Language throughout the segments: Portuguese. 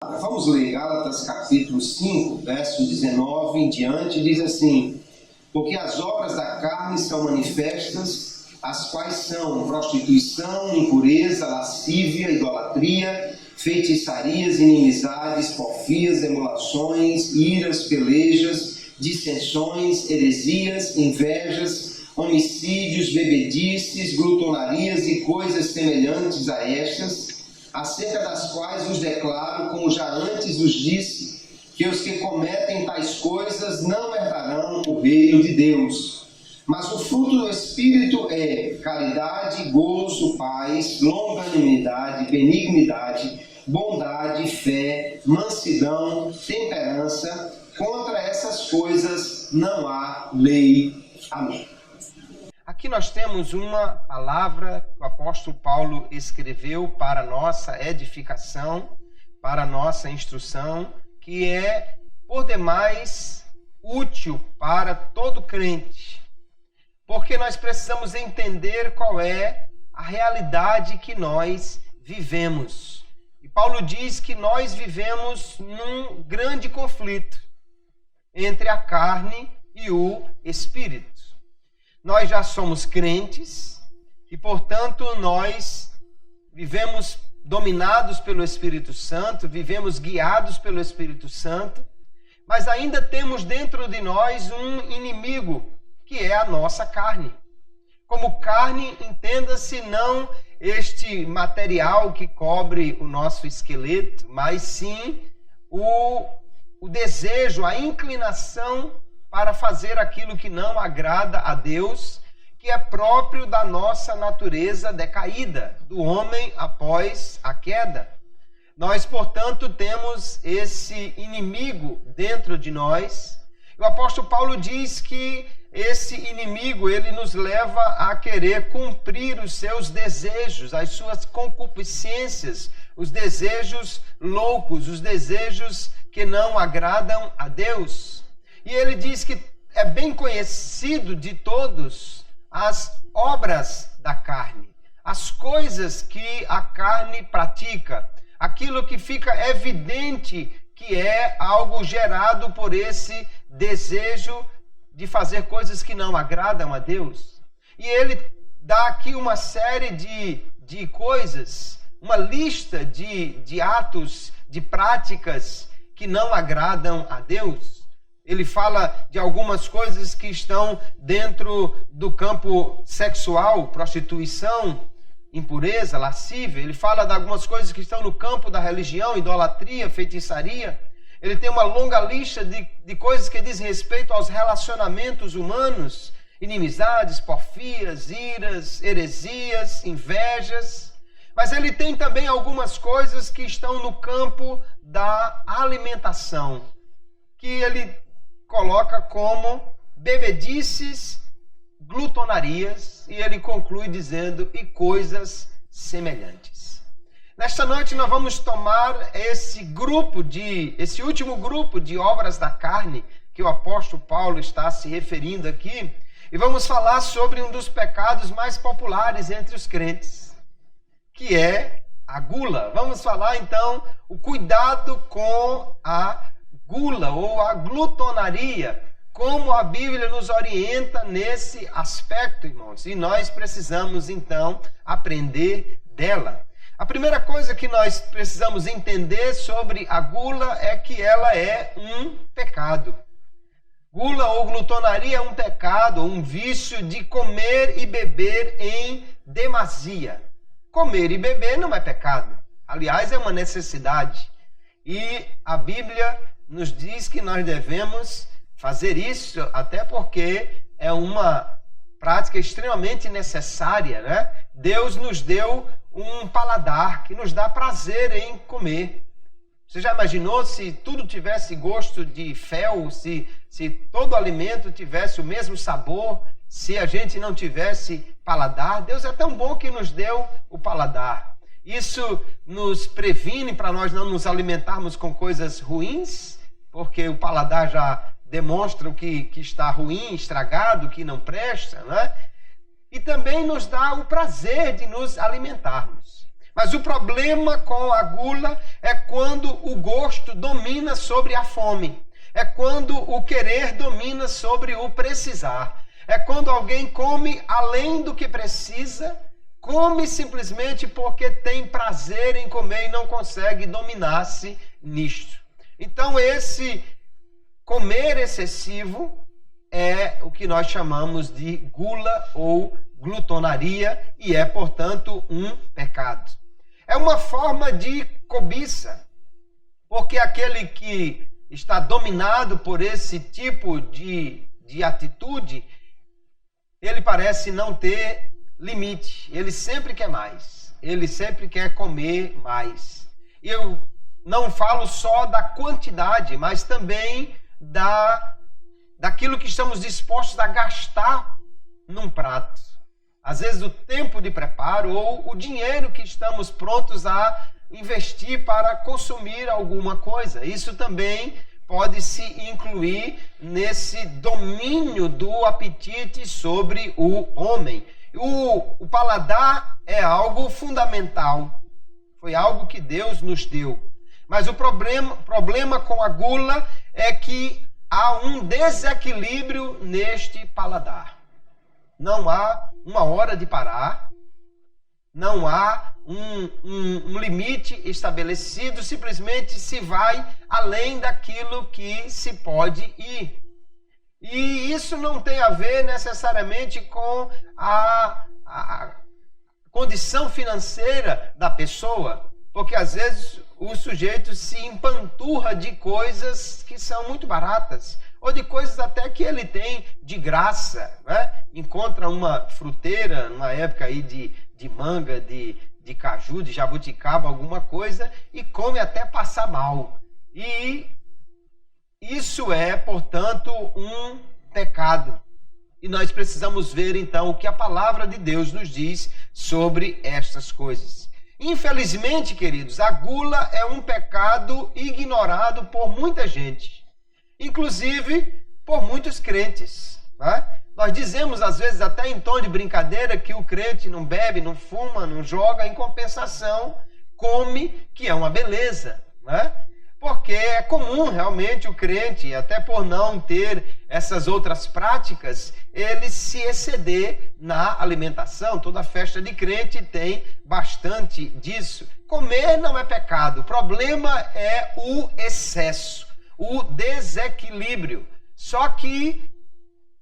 Vamos ler Gálatas capítulo 5, verso 19 em diante, diz assim: porque as obras da carne são manifestas, as quais são prostituição, impureza, lascívia, idolatria, feitiçarias, inimizades, porfias, emulações, iras, pelejas, dissensões, heresias, invejas, homicídios, bebedices, glutonarias e coisas semelhantes a estas, acerca das quais vos declaro, como já antes vos disse, que os que cometem tais coisas não herdarão o reino de Deus. Mas o fruto do Espírito é caridade, gozo, paz, longanimidade, benignidade, bondade, fé, mansidão, temperança. Contra essas coisas não há lei. Amém. Aqui nós temos uma palavra que o apóstolo Paulo escreveu para nossa edificação, para nossa instrução, que é, por demais, útil para todo crente. Porque nós precisamos entender qual é a realidade que nós vivemos. E Paulo diz que nós vivemos num grande conflito entre a carne e o espírito. Nós já somos crentes e, portanto, nós vivemos dominados pelo Espírito Santo, vivemos guiados pelo Espírito Santo, mas ainda temos dentro de nós um inimigo, que é a nossa carne. Como carne, entenda-se não este material que cobre o nosso esqueleto, mas sim o desejo, a inclinação para fazer aquilo que não agrada a Deus, que é próprio da nossa natureza decaída, do homem após a queda. Nós, portanto, temos esse inimigo dentro de nós. O apóstolo Paulo diz que esse inimigo, ele nos leva a querer cumprir os seus desejos, as suas concupiscências, os desejos loucos, os desejos que não agradam a Deus. E ele diz que é bem conhecido de todos as obras da carne, as coisas que a carne pratica, aquilo que fica evidente que é algo gerado por esse desejo de fazer coisas que não agradam a Deus. E ele dá aqui uma série de coisas, uma lista de atos, de práticas que não agradam a Deus. Ele fala de algumas coisas que estão dentro do campo sexual, prostituição, impureza, lascívia. Ele fala de algumas coisas que estão no campo da religião, idolatria, feitiçaria. Ele tem uma longa lista de coisas que diz respeito aos relacionamentos humanos, inimizades, porfias, iras, heresias, invejas. Mas ele tem também algumas coisas que estão no campo da alimentação, que ele coloca como bebedices, glutonarias, e ele conclui dizendo, e coisas semelhantes. Nesta noite nós vamos tomar esse último grupo de obras da carne, que o apóstolo Paulo está se referindo aqui, e vamos falar sobre um dos pecados mais populares entre os crentes, que é a gula. Vamos falar então o cuidado com a gula ou a glutonaria, como a Bíblia nos orienta nesse aspecto, irmãos. E nós precisamos, então, aprender dela. A primeira coisa que nós precisamos entender sobre a gula é que ela é um pecado. Gula ou glutonaria é um pecado, um vício de comer e beber em demasia. Comer e beber não é pecado. Aliás, é uma necessidade. E a Bíblia nos diz que nós devemos fazer isso, até porque é uma prática extremamente necessária, né? Deus nos deu um paladar que nos dá prazer em comer. Você já imaginou se tudo tivesse gosto de fel, se todo alimento tivesse o mesmo sabor, se a gente não tivesse paladar? Deus é tão bom que nos deu o paladar. Isso nos previne para nós não nos alimentarmos com coisas ruins, porque o paladar demonstra o que está ruim, estragado, que não presta, né? E também nos dá o prazer de nos alimentarmos. Mas o problema com a gula é quando o gosto domina sobre a fome. É quando o querer domina sobre o precisar. É quando alguém come além do que precisa, come simplesmente porque tem prazer em comer e não consegue dominar-se nisto. Então esse comer excessivo é o que nós chamamos de gula ou glutonaria e é, portanto, um pecado. É uma forma de cobiça, porque aquele que está dominado por esse tipo de atitude, ele parece não ter limite, ele sempre quer mais, ele sempre quer comer mais. E eu não falo só da quantidade, mas também daquilo que estamos dispostos a gastar num prato. Às vezes o tempo de preparo ou o dinheiro que estamos prontos a investir para consumir alguma coisa. Isso também pode se incluir nesse domínio do apetite sobre o homem. O paladar é algo fundamental. Foi algo que Deus nos deu. Mas o problema com a gula é que há um desequilíbrio neste paladar. Não há uma hora de parar, não há um limite estabelecido, simplesmente se vai além daquilo que se pode ir. E isso não tem a ver necessariamente com a condição financeira da pessoa, porque às vezes o sujeito se empanturra de coisas que são muito baratas, ou de coisas até que ele tem de graça, né? Encontra uma fruteira, numa época aí de manga, de caju, de jabuticaba, alguma coisa, e come até passar mal. E isso é, portanto, um pecado. E nós precisamos ver, então, o que a palavra de Deus nos diz sobre estas coisas. Infelizmente, queridos, a gula é um pecado ignorado por muita gente, inclusive por muitos crentes, né? Nós dizemos, às vezes, até em tom de brincadeira, que o crente não bebe, não fuma, não joga, em compensação, come, que é uma beleza, né? Porque é comum, realmente, o crente, até por não ter essas outras práticas, ele se exceder na alimentação. Toda festa de crente tem bastante disso. Comer não é pecado, o problema é o excesso, o desequilíbrio. Só que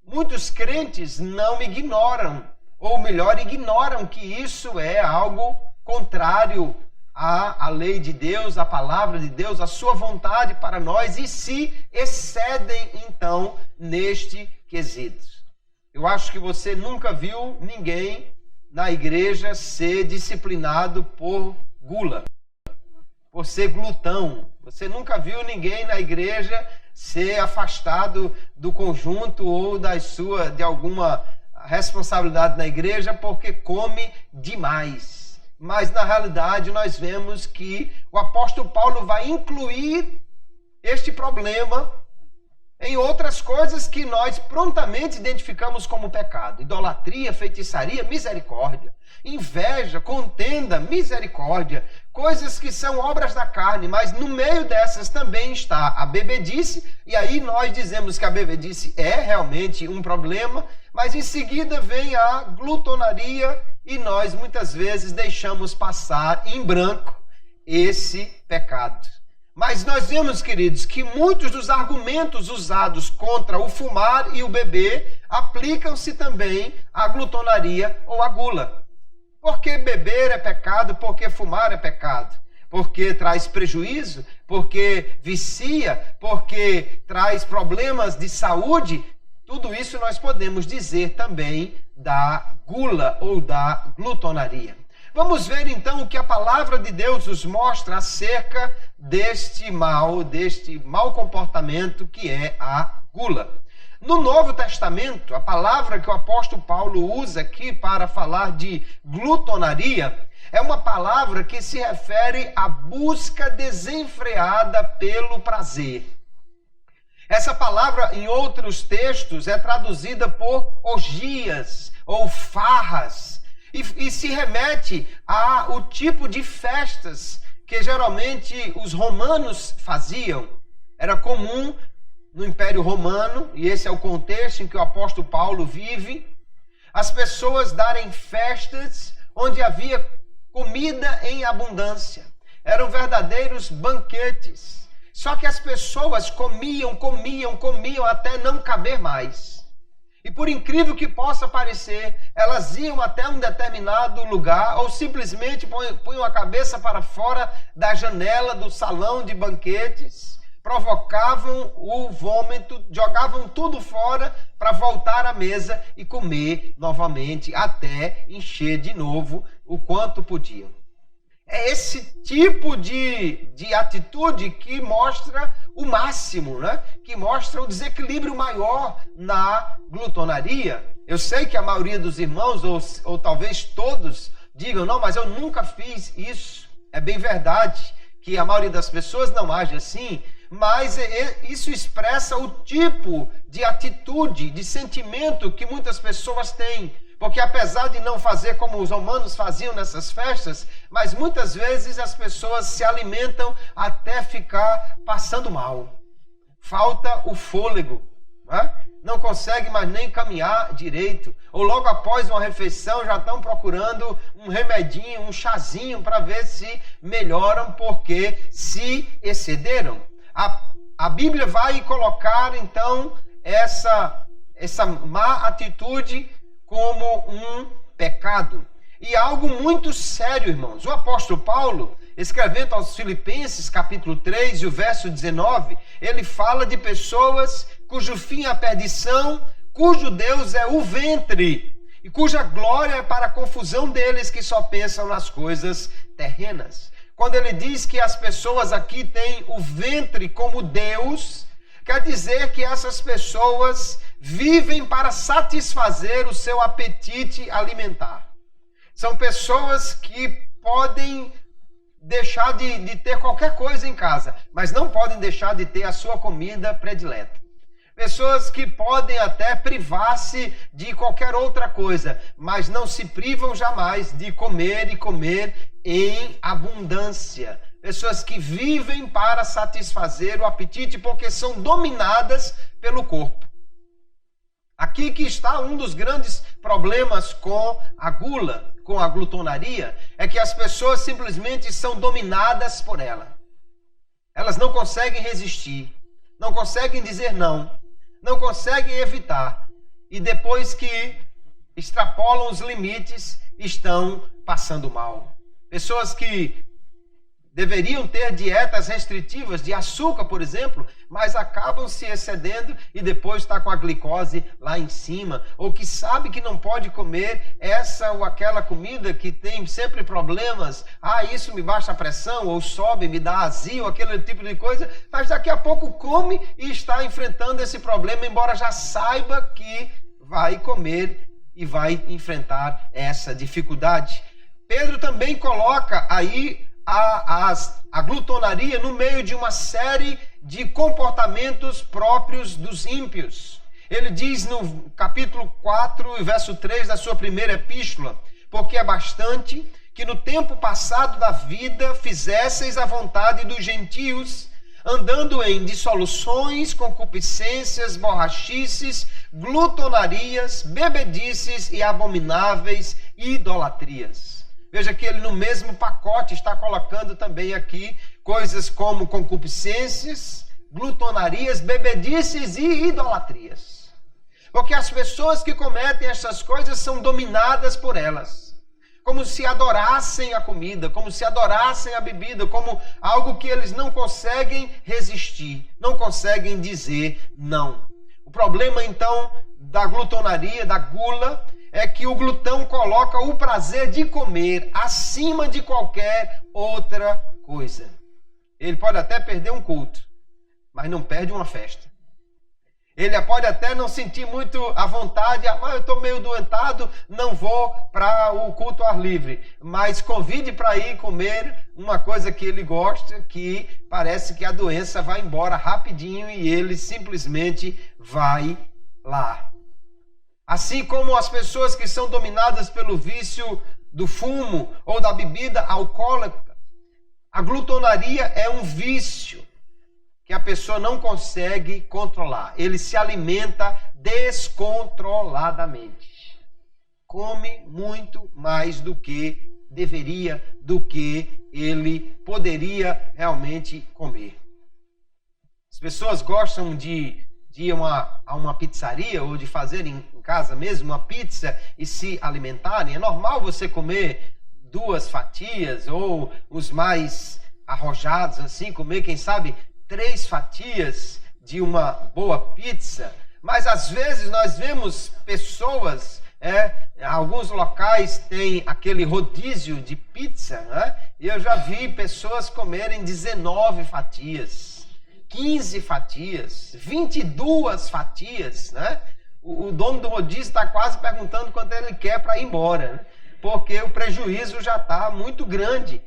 muitos crentes não ignoram, ou melhor, ignoram que isso é algo contrário à lei de Deus, à palavra de Deus, à sua vontade para nós, e se excedem, então, neste quesito. Eu acho que você nunca viu ninguém na igreja ser disciplinado por gula, por ser glutão. Você nunca viu ninguém na igreja ser afastado do conjunto ou de alguma responsabilidade na igreja porque come demais. Mas, na realidade, nós vemos que o apóstolo Paulo vai incluir este problema em outras coisas que nós prontamente identificamos como pecado. Idolatria, feitiçaria, misericórdia. Inveja, contenda, misericórdia. Coisas que são obras da carne, mas no meio dessas também está a bebedice. E aí nós dizemos que a bebedice é realmente um problema, mas em seguida vem a glutonaria e nós muitas vezes deixamos passar em branco esse pecado. Mas nós vemos, queridos, que muitos dos argumentos usados contra o fumar e o beber aplicam-se também à glutonaria ou à gula. Porque beber é pecado, porque fumar é pecado, porque traz prejuízo, porque vicia, porque traz problemas de saúde. Tudo isso nós podemos dizer também da gula ou da glutonaria. Vamos ver então o que a palavra de Deus nos mostra acerca deste mau comportamento que é a gula. No Novo Testamento, a palavra que o apóstolo Paulo usa aqui para falar de glutonaria é uma palavra que se refere à busca desenfreada pelo prazer. Essa palavra, em outros textos, é traduzida por orgias ou farras. E se remete ao tipo de festas que geralmente os romanos faziam. Era comum no Império Romano, e esse é o contexto em que o apóstolo Paulo vive, as pessoas darem festas onde havia comida em abundância. Eram verdadeiros banquetes. Só que as pessoas comiam até não caber mais. E por incrível que possa parecer, elas iam até um determinado lugar ou simplesmente punham a cabeça para fora da janela do salão de banquetes, provocavam o vômito, jogavam tudo fora para voltar à mesa e comer novamente até encher de novo o quanto podiam. É esse tipo de atitude que mostra o máximo, né? Que mostra o desequilíbrio maior na glutonaria. Eu sei que a maioria dos irmãos, ou talvez todos, digam, não, mas eu nunca fiz isso. É bem verdade que a maioria das pessoas não age assim, mas isso expressa o tipo de atitude, de sentimento que muitas pessoas têm. Porque apesar de não fazer como os romanos faziam nessas festas, mas muitas vezes as pessoas se alimentam até ficar passando mal. Falta o fôlego, né? Não consegue mais nem caminhar direito. Ou logo após uma refeição já estão procurando um remedinho, um chazinho para ver se melhoram porque se excederam. A Bíblia vai colocar então essa má atitude como um pecado. E algo muito sério, irmãos. O apóstolo Paulo, escrevendo aos Filipenses, capítulo 3, e o verso 19, ele fala de pessoas cujo fim é a perdição, cujo Deus é o ventre, e cuja glória é para a confusão deles que só pensam nas coisas terrenas. Quando ele diz que as pessoas aqui têm o ventre como Deus, quer dizer que essas pessoas vivem para satisfazer o seu apetite alimentar. São pessoas que podem deixar de ter qualquer coisa em casa, mas não podem deixar de ter a sua comida predileta. Pessoas que podem até privar-se de qualquer outra coisa, mas não se privam jamais de comer e comer em abundância. Pessoas que vivem para satisfazer o apetite porque são dominadas pelo corpo. Aqui que está um dos grandes problemas com a gula, com a glutonaria, é que as pessoas simplesmente são dominadas por ela. Elas não conseguem resistir, não conseguem dizer não, não conseguem evitar. E depois que extrapolam os limites, estão passando mal. Pessoas que deveriam ter dietas restritivas de açúcar, por exemplo, mas acabam se excedendo e depois está com a glicose lá em cima. Ou que sabe que não pode comer essa ou aquela comida que tem sempre problemas. Isso me baixa a pressão, ou sobe, me dá azia, ou aquele tipo de coisa. Mas daqui a pouco come e está enfrentando esse problema, embora já saiba que vai comer e vai enfrentar essa dificuldade. Pedro também coloca aí a glutonaria no meio de uma série de comportamentos próprios dos ímpios. Ele diz no capítulo 4, verso 3 da sua primeira epístola: porque é bastante que no tempo passado da vida fizesseis a vontade dos gentios, andando em dissoluções, concupiscências, borrachices, glutonarias, bebedices e abomináveis idolatrias. Veja que ele no mesmo pacote está colocando também aqui coisas como concupiscências, glutonarias, bebedices e idolatrias. Porque as pessoas que cometem essas coisas são dominadas por elas. Como se adorassem a comida, como se adorassem a bebida, como algo que eles não conseguem resistir, não conseguem dizer não. O problema então da glutonaria, da gula, é que o glutão coloca o prazer de comer acima de qualquer outra coisa. Ele pode até perder um culto, mas não perde uma festa. Ele pode até não sentir muito à vontade, mas eu estou meio doentado, não vou para o culto ao ar livre. Mas convide para ir comer uma coisa que ele gosta, que parece que a doença vai embora rapidinho e ele simplesmente vai lá. Assim como as pessoas que são dominadas pelo vício do fumo ou da bebida alcoólica, a glutonaria é um vício que a pessoa não consegue controlar. Ele se alimenta descontroladamente. Come muito mais do que deveria, do que ele poderia realmente comer. As pessoas gostam de ir a uma pizzaria ou de fazer em casa mesmo uma pizza e se alimentarem. É normal você comer 2 fatias ou os mais arrojados assim, comer, quem sabe, 3 fatias de uma boa pizza. Mas às vezes nós vemos pessoas, alguns locais têm aquele rodízio de pizza, né? E eu já vi pessoas comerem 19 fatias, 15 fatias, 22 fatias, né? O dono do rodízio está quase perguntando quanto ele quer para ir embora, né? Porque o prejuízo já está muito grande.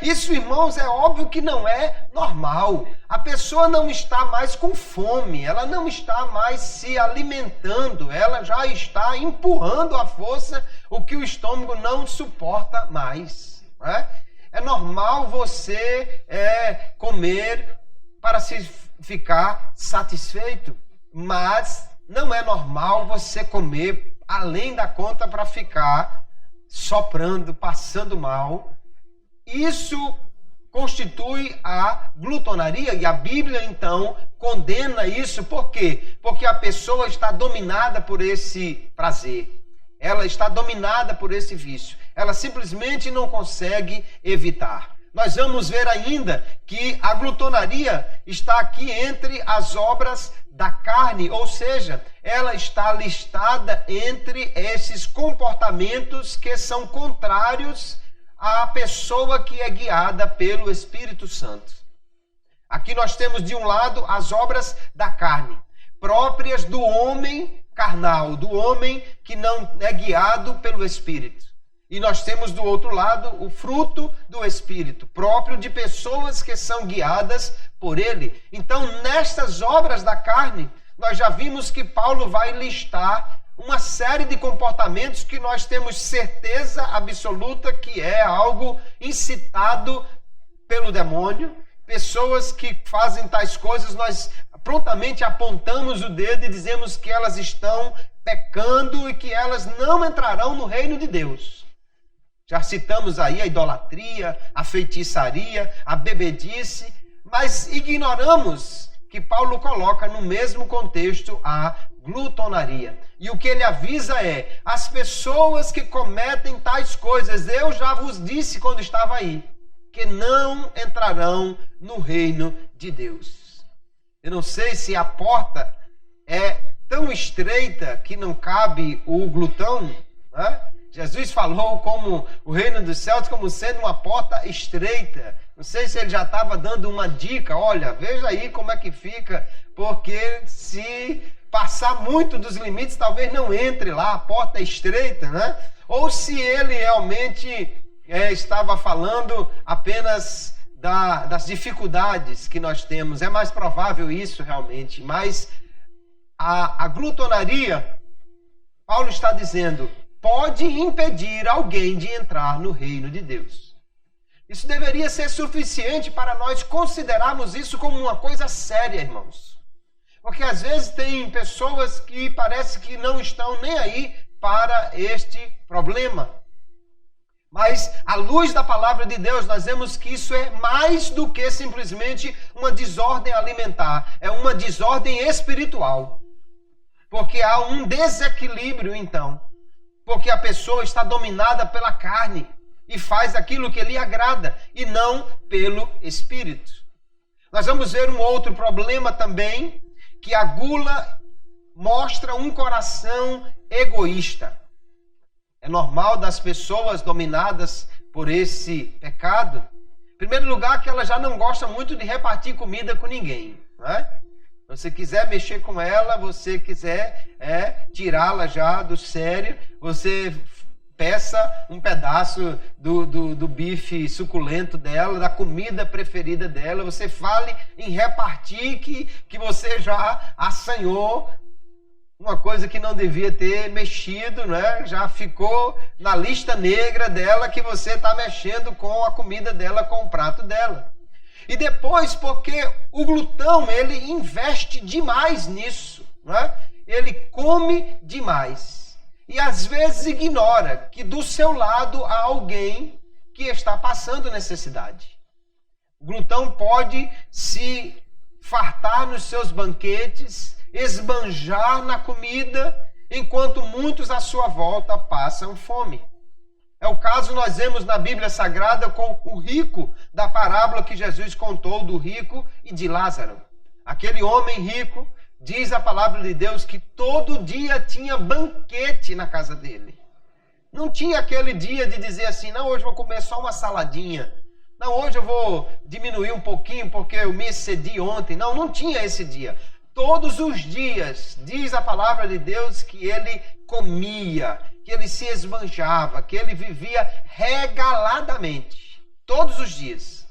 Isso, irmãos, é óbvio que não é normal. A pessoa não está mais com fome, ela não está mais se alimentando, ela já está empurrando à força o que o estômago não suporta mais. Né? É normal você comer para se ficar satisfeito, mas não é normal você comer além da conta para ficar soprando, passando mal. Isso constitui a glutonaria e a Bíblia, então, condena isso. Por quê? Porque a pessoa está dominada por esse prazer. Ela está dominada por esse vício. Ela simplesmente não consegue evitar. Nós vamos ver ainda que a glutonaria está aqui entre as obras da carne, ou seja, ela está listada entre esses comportamentos que são contrários à pessoa que é guiada pelo Espírito Santo. Aqui nós temos de um lado as obras da carne, próprias do homem carnal, do homem que não é guiado pelo Espírito. E nós temos do outro lado o fruto do Espírito, próprio de pessoas que são guiadas por ele. Então, nestas obras da carne, nós já vimos que Paulo vai listar uma série de comportamentos que nós temos certeza absoluta que é algo incitado pelo demônio. Pessoas que fazem tais coisas, nós prontamente apontamos o dedo e dizemos que elas estão pecando e que elas não entrarão no reino de Deus. Já citamos aí a idolatria, a feitiçaria, a bebedice, mas ignoramos que Paulo coloca no mesmo contexto a glutonaria. E o que ele avisa é, as pessoas que cometem tais coisas, eu já vos disse quando estava aí, que não entrarão no reino de Deus. Eu não sei se a porta é tão estreita que não cabe o glutão, né? Jesus falou como o reino dos céus como sendo uma porta estreita. Não sei se ele já estava dando uma dica, olha, veja aí como é que fica, porque se passar muito dos limites, talvez não entre lá, a porta é estreita, né? Ou se ele realmente estava falando apenas das dificuldades que nós temos. É mais provável isso realmente, mas a glutonaria, Paulo está dizendo, pode impedir alguém de entrar no reino de Deus. Isso deveria ser suficiente para nós considerarmos isso como uma coisa séria, irmãos. Porque às vezes tem pessoas que parece que não estão nem aí para este problema. Mas, à luz da palavra de Deus, nós vemos que isso é mais do que simplesmente uma desordem alimentar. É uma desordem espiritual. Porque há um desequilíbrio, então. Porque a pessoa está dominada pela carne e faz aquilo que lhe agrada e não pelo Espírito. Nós vamos ver um outro problema também, que a gula mostra um coração egoísta. É normal das pessoas dominadas por esse pecado. Em primeiro lugar, que ela já não gosta muito de repartir comida com ninguém, né? Você quiser mexer com ela, você quiser tirá-la já do sério, você peça um pedaço do bife suculento dela, da comida preferida dela. Você fale em repartir que você já assanhou uma coisa que não devia ter mexido, né? Já ficou na lista negra dela, que você está mexendo com a comida dela, com o prato dela. E depois, porque o glutão, ele investe demais nisso, né? Ele come demais. E às vezes ignora que do seu lado há alguém que está passando necessidade. O glutão pode se fartar nos seus banquetes, esbanjar na comida, enquanto muitos à sua volta passam fome. É o caso nós vemos na Bíblia Sagrada com o rico, da parábola que Jesus contou do rico e de Lázaro. Aquele homem rico, diz a palavra de Deus, que todo dia tinha banquete na casa dele. Não tinha aquele dia de dizer assim, não, hoje eu vou comer só uma saladinha. Não, hoje eu vou diminuir um pouquinho porque eu me excedi ontem. Não, não tinha esse dia. Todos os dias, diz a palavra de Deus, que ele comia, que ele se esbanjava, que ele vivia regaladamente. Todos os dias.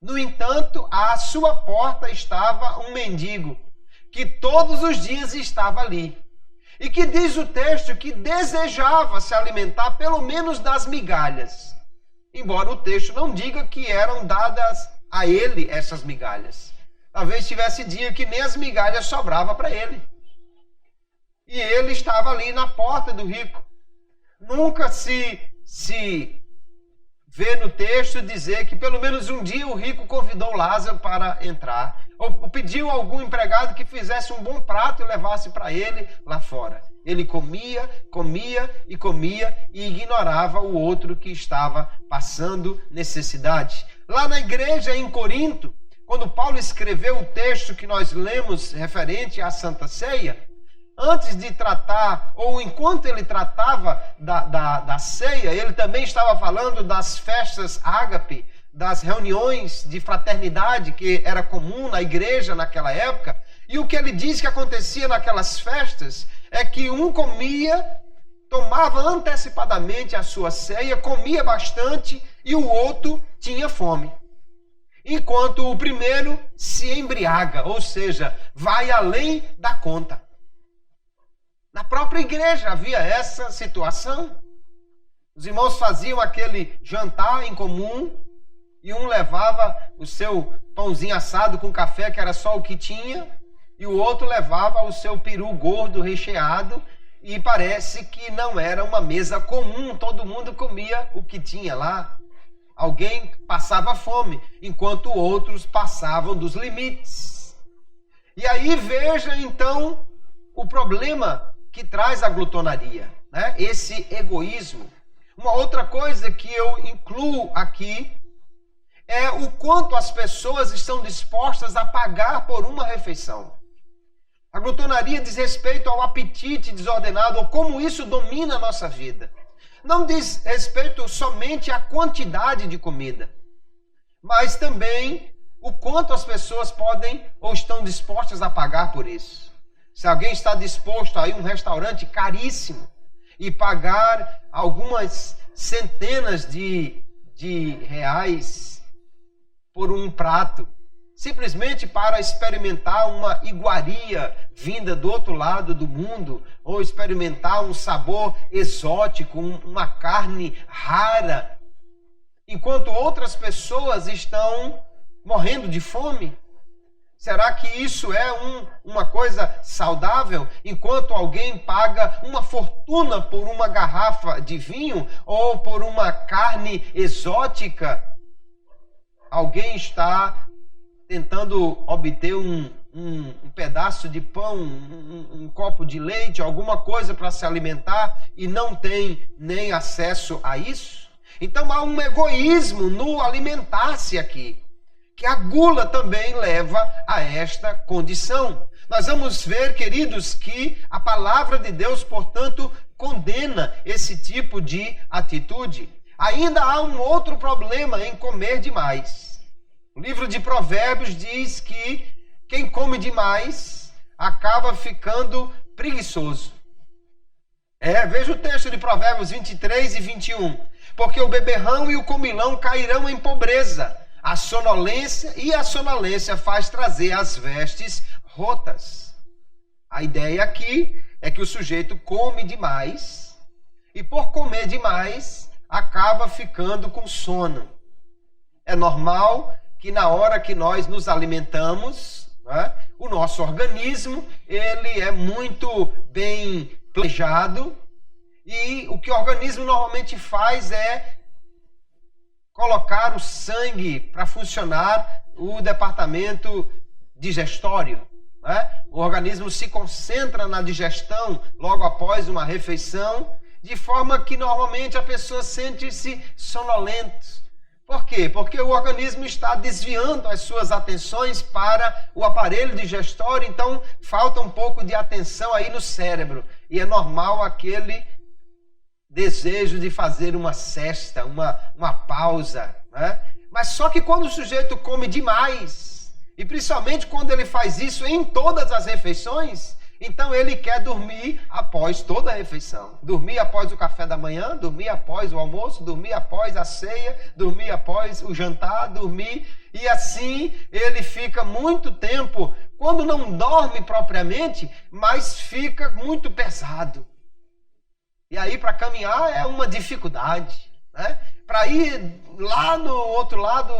No entanto, à sua porta estava um mendigo, que todos os dias estava ali. E que diz o texto que desejava se alimentar pelo menos das migalhas. Embora o texto não diga que eram dadas a ele essas migalhas. Talvez tivesse dia que nem as migalhas sobrava para ele. E ele estava ali na porta do rico. Nunca se vê no texto dizer que pelo menos um dia o rico convidou Lázaro para entrar. Ou pediu a algum empregado que fizesse um bom prato e levasse para ele lá fora. Ele comia, comia e comia e ignorava o outro que estava passando necessidade. Lá na igreja em Corinto, quando Paulo escreveu o texto que nós lemos referente à Santa Ceia, antes de tratar, ou enquanto ele tratava da ceia, ele também estava falando das festas ágape, das reuniões de fraternidade que era comum na igreja naquela época. E o que ele diz que acontecia naquelas festas é que um comia, tomava antecipadamente a sua ceia, comia bastante e o outro tinha fome. Enquanto o primeiro se embriaga, ou seja, vai além da conta. Na própria igreja havia essa situação. Os irmãos faziam aquele jantar em comum e um levava o seu pãozinho assado com café, que era só o que tinha, e o outro levava o seu peru gordo recheado, e parece que não era uma mesa comum, todo mundo comia o que tinha lá. Alguém passava fome, enquanto outros passavam dos limites. E aí veja então o problema que traz a glutonaria, né? Esse egoísmo. Uma outra coisa que eu incluo aqui é o quanto as pessoas estão dispostas a pagar por uma refeição. A glutonaria diz respeito ao apetite desordenado, ou como isso domina a nossa vida. Não diz respeito somente à quantidade de comida, mas também o quanto as pessoas podem ou estão dispostas a pagar por isso. Se alguém está disposto a ir a um restaurante caríssimo e pagar algumas centenas de reais por um prato, simplesmente para experimentar uma iguaria vinda do outro lado do mundo, ou experimentar um sabor exótico, uma carne rara, enquanto outras pessoas estão morrendo de fome? Será que isso é uma coisa saudável? Enquanto alguém paga uma fortuna por uma garrafa de vinho ou por uma carne exótica, alguém está tentando obter um pedaço de pão, um copo de leite, alguma coisa para se alimentar e não tem nem acesso a isso? Então há um egoísmo no alimentar-se aqui, que a gula também leva a esta condição. Nós vamos ver, queridos, que a palavra de Deus, portanto, condena esse tipo de atitude. Ainda há um outro problema em comer demais. O livro de Provérbios diz que quem come demais acaba ficando preguiçoso. Veja o texto de Provérbios 23 e 21. Porque o beberrão e o comilão cairão em pobreza. A sonolência faz trazer as vestes rotas. A ideia aqui é que o sujeito come demais e por comer demais acaba ficando com sono. É normal que na hora que nós nos alimentamos, né, o nosso organismo ele é muito bem planejado e o que o organismo normalmente faz é colocar o sangue para funcionar o departamento digestório. Né? O organismo se concentra na digestão logo após uma refeição, de forma que normalmente a pessoa sente-se sonolenta. Por quê? Porque o organismo está desviando as suas atenções para o aparelho digestório, então falta um pouco de atenção aí no cérebro. E é normal aquele desejo de fazer uma sesta, uma pausa. Né? Mas só que quando o sujeito come demais, e principalmente quando ele faz isso em todas as refeições, então ele quer dormir após toda a refeição. Dormir após o café da manhã, dormir após o almoço, dormir após a ceia, dormir após o jantar, dormir. E assim ele fica muito tempo, quando não dorme propriamente, mas fica muito pesado. E aí para caminhar é uma dificuldade, né? Para ir lá no outro lado,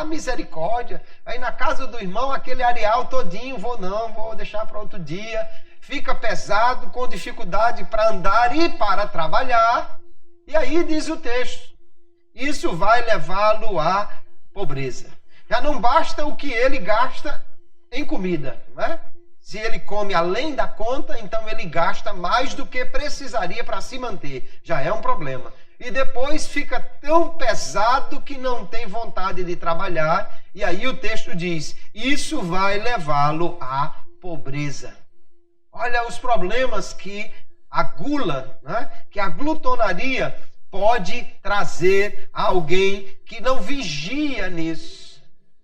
misericórdia. Aí na casa do irmão, aquele areal todinho, vou deixar para outro dia. Fica pesado, com dificuldade para andar e para trabalhar. E aí diz o texto, isso vai levá-lo à pobreza. Já não basta o que ele gasta em comida, né? Se ele come além da conta, então ele gasta mais do que precisaria para se manter. Já é um problema. E depois fica tão pesado que não tem vontade de trabalhar. E aí o texto diz, isso vai levá-lo à pobreza. Olha os problemas que a gula, né, que a glutonaria pode trazer a alguém que não vigia nisso,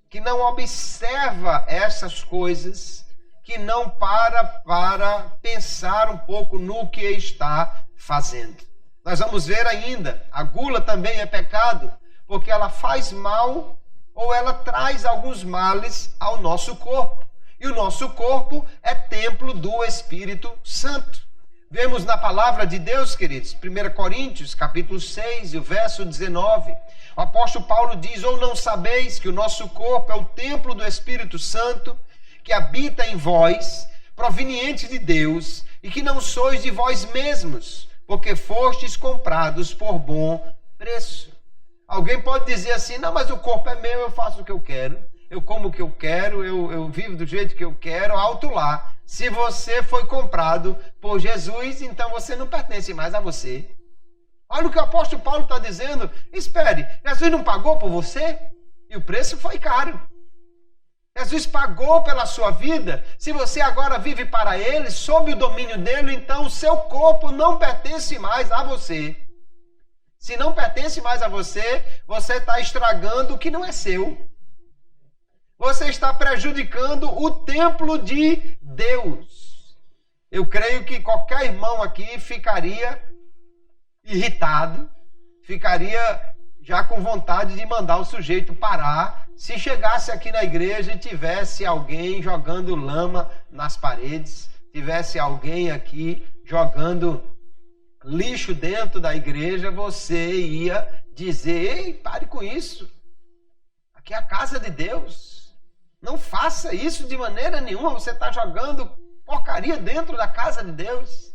que não observa essas coisas, que não para pensar um pouco no que está fazendo. Nós vamos ver ainda, a gula também é pecado, porque ela faz mal ou ela traz alguns males ao nosso corpo. E o nosso corpo é templo do Espírito Santo. Vemos na palavra de Deus, queridos, 1 Coríntios, capítulo 6, e o verso 19. O apóstolo Paulo diz, ou não sabeis que o nosso corpo é o templo do Espírito Santo, que habita em vós, proveniente de Deus, e que não sois de vós mesmos, porque fostes comprados por bom preço. Alguém pode dizer assim, não, mas o corpo é meu, eu faço o que eu quero, eu como o que eu quero, eu vivo do jeito que eu quero, alto lá. Se você foi comprado por Jesus, então você não pertence mais a você. Olha o que o apóstolo Paulo está dizendo. Espere, Jesus não pagou por você? E o preço foi caro. Jesus pagou pela sua vida. Se você agora vive para Ele, sob o domínio dele, então o seu corpo não pertence mais a você. Se não pertence mais a você, você está estragando o que não é seu. Você está prejudicando o templo de Deus. Eu creio que qualquer irmão aqui ficaria irritado, ficaria já com vontade de mandar o sujeito parar, se chegasse aqui na igreja e tivesse alguém jogando lama nas paredes, tivesse alguém aqui jogando lixo dentro da igreja, você ia dizer, ei, pare com isso. Aqui é a casa de Deus. Não faça isso de maneira nenhuma, você está jogando porcaria dentro da casa de Deus.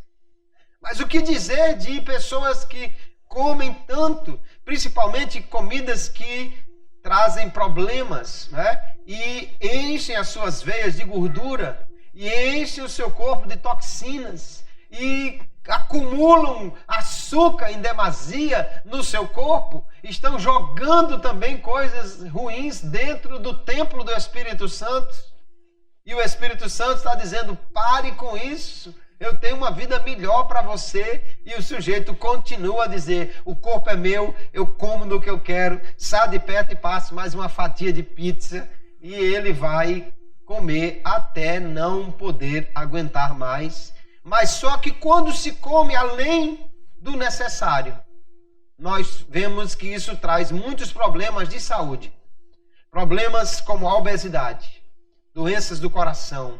Mas o que dizer de pessoas que comem tanto, principalmente comidas que trazem problemas, né? E enchem as suas veias de gordura, e enchem o seu corpo de toxinas, e acumulam açúcar em demasia no seu corpo, estão jogando também coisas ruins dentro do templo do Espírito Santo. E o Espírito Santo está dizendo, pare com isso, eu tenho uma vida melhor para você. E o sujeito continua a dizer, o corpo é meu, eu como do que eu quero, sai de perto e passo mais uma fatia de pizza, e ele vai comer até não poder aguentar mais, Mas só que quando se come além do necessário, nós vemos que isso traz muitos problemas de saúde. Problemas como a obesidade, doenças do coração.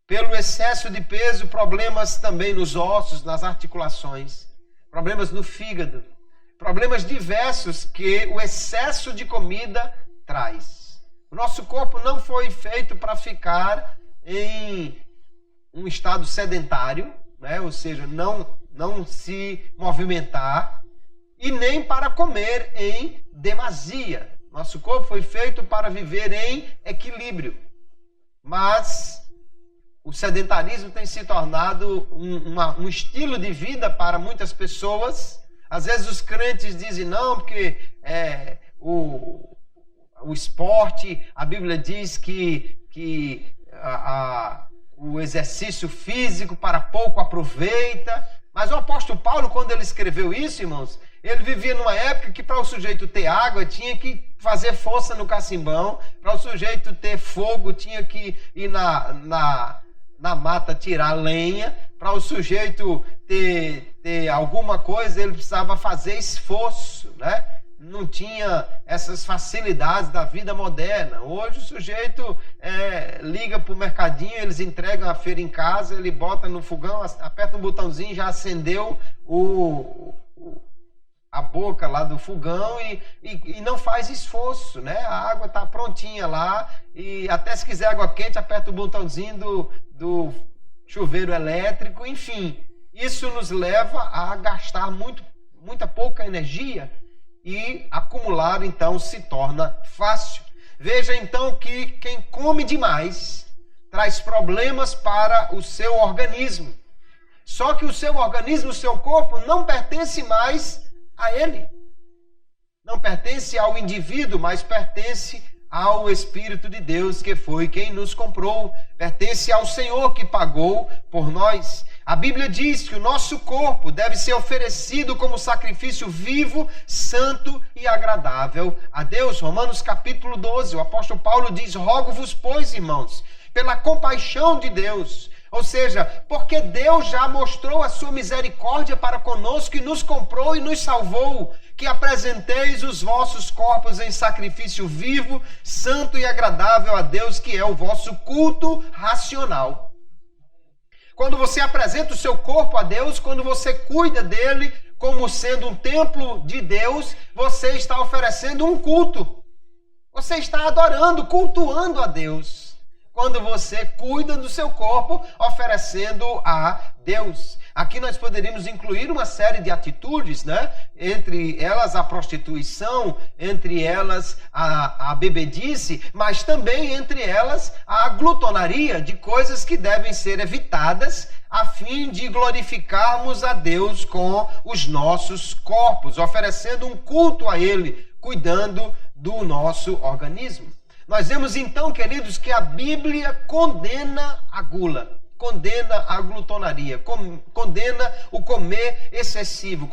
Pelo excesso de peso, problemas também nos ossos, nas articulações. Problemas no fígado. Problemas diversos que o excesso de comida traz. O nosso corpo não foi feito para ficar em um estado sedentário, né? Ou seja, não se movimentar, e nem para comer em demasia. Nosso corpo foi feito para viver em equilíbrio. Mas o sedentarismo tem se tornado um estilo de vida para muitas pessoas. Às vezes os crentes dizem não, porque o esporte, a Bíblia diz que o exercício físico para pouco aproveita. Mas o apóstolo Paulo, quando ele escreveu isso, irmãos, ele vivia numa época que para o sujeito ter água tinha que fazer força no cacimbão, para o sujeito ter fogo tinha que ir na mata tirar lenha, para o sujeito ter alguma coisa ele precisava fazer esforço, né? Não tinha essas facilidades da vida moderna. Hoje o sujeito liga para o mercadinho, eles entregam a feira em casa, ele bota no fogão, aperta um botãozinho, já acendeu a boca lá do fogão e não faz esforço, né? A água está prontinha lá, e até se quiser água quente, aperta o botãozinho do chuveiro elétrico, enfim. Isso nos leva a gastar muita pouca energia, e acumular, então, se torna fácil. Veja, então, que quem come demais traz problemas para o seu organismo. Só que o seu organismo, o seu corpo, não pertence mais a ele. Não pertence ao indivíduo, mas pertence ao Espírito de Deus, que foi quem nos comprou. Pertence ao Senhor que pagou por nós. A Bíblia diz que o nosso corpo deve ser oferecido como sacrifício vivo, santo e agradável a Deus. Romanos capítulo 12, o apóstolo Paulo diz: rogo-vos, pois, irmãos, pela compaixão de Deus, ou seja, porque Deus já mostrou a sua misericórdia para conosco e nos comprou e nos salvou, que apresenteis os vossos corpos em sacrifício vivo, santo e agradável a Deus, que é o vosso culto racional. Quando você apresenta o seu corpo a Deus, quando você cuida dele como sendo um templo de Deus, você está oferecendo um culto. Você está adorando, cultuando a Deus. Quando você cuida do seu corpo, oferecendo a Deus. Aqui nós poderíamos incluir uma série de atitudes, né? Entre elas a prostituição, entre elas a bebedice, mas também entre elas a glutonaria, de coisas que devem ser evitadas a fim de glorificarmos a Deus com os nossos corpos, oferecendo um culto a Ele, cuidando do nosso organismo. Nós vemos então, queridos, que a Bíblia condena a gula, condena a glutonaria, condena o comer excessivo,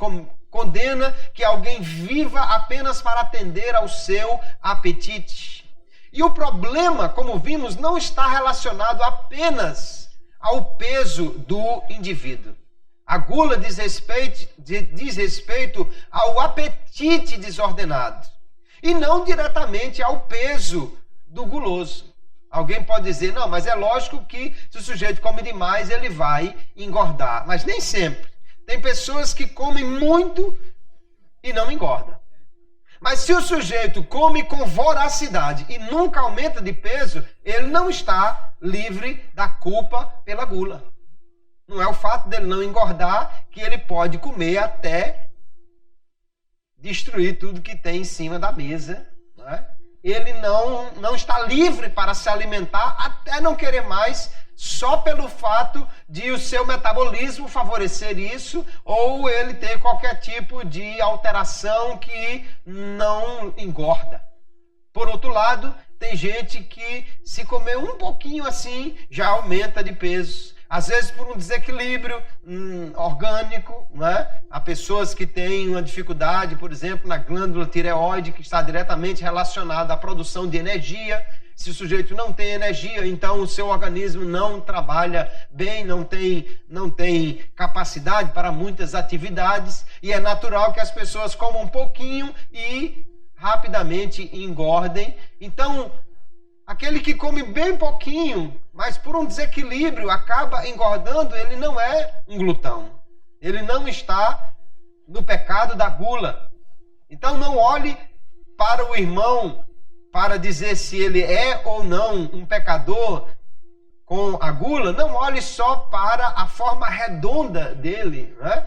condena que alguém viva apenas para atender ao seu apetite. E o problema, como vimos, não está relacionado apenas ao peso do indivíduo. A gula diz respeito ao apetite desordenado e não diretamente ao peso do guloso. Alguém pode dizer, não, mas é lógico que se o sujeito come demais, ele vai engordar. Mas nem sempre. Tem pessoas que comem muito e não engordam. Mas se o sujeito come com voracidade e nunca aumenta de peso, ele não está livre da culpa pela gula. Não é o fato dele não engordar que ele pode comer até destruir tudo que tem em cima da mesa, não é? Ele não está livre para se alimentar até não querer mais, só pelo fato de o seu metabolismo favorecer isso, ou ele ter qualquer tipo de alteração que não engorda. Por outro lado, tem gente que se comer um pouquinho assim, já aumenta de peso. Às vezes por um desequilíbrio orgânico, né? Há pessoas que têm uma dificuldade, por exemplo, na glândula tireoide, que está diretamente relacionada à produção de energia. Se o sujeito não tem energia, então o seu organismo não trabalha bem, não tem capacidade para muitas atividades, e é natural que as pessoas comam um pouquinho e rapidamente engordem. Então, aquele que come bem pouquinho, mas por um desequilíbrio acaba engordando, ele não é um glutão. Ele não está no pecado da gula. Então não olhe para o irmão para dizer se ele é ou não um pecador com a gula. Não olhe só para a forma redonda dele, né?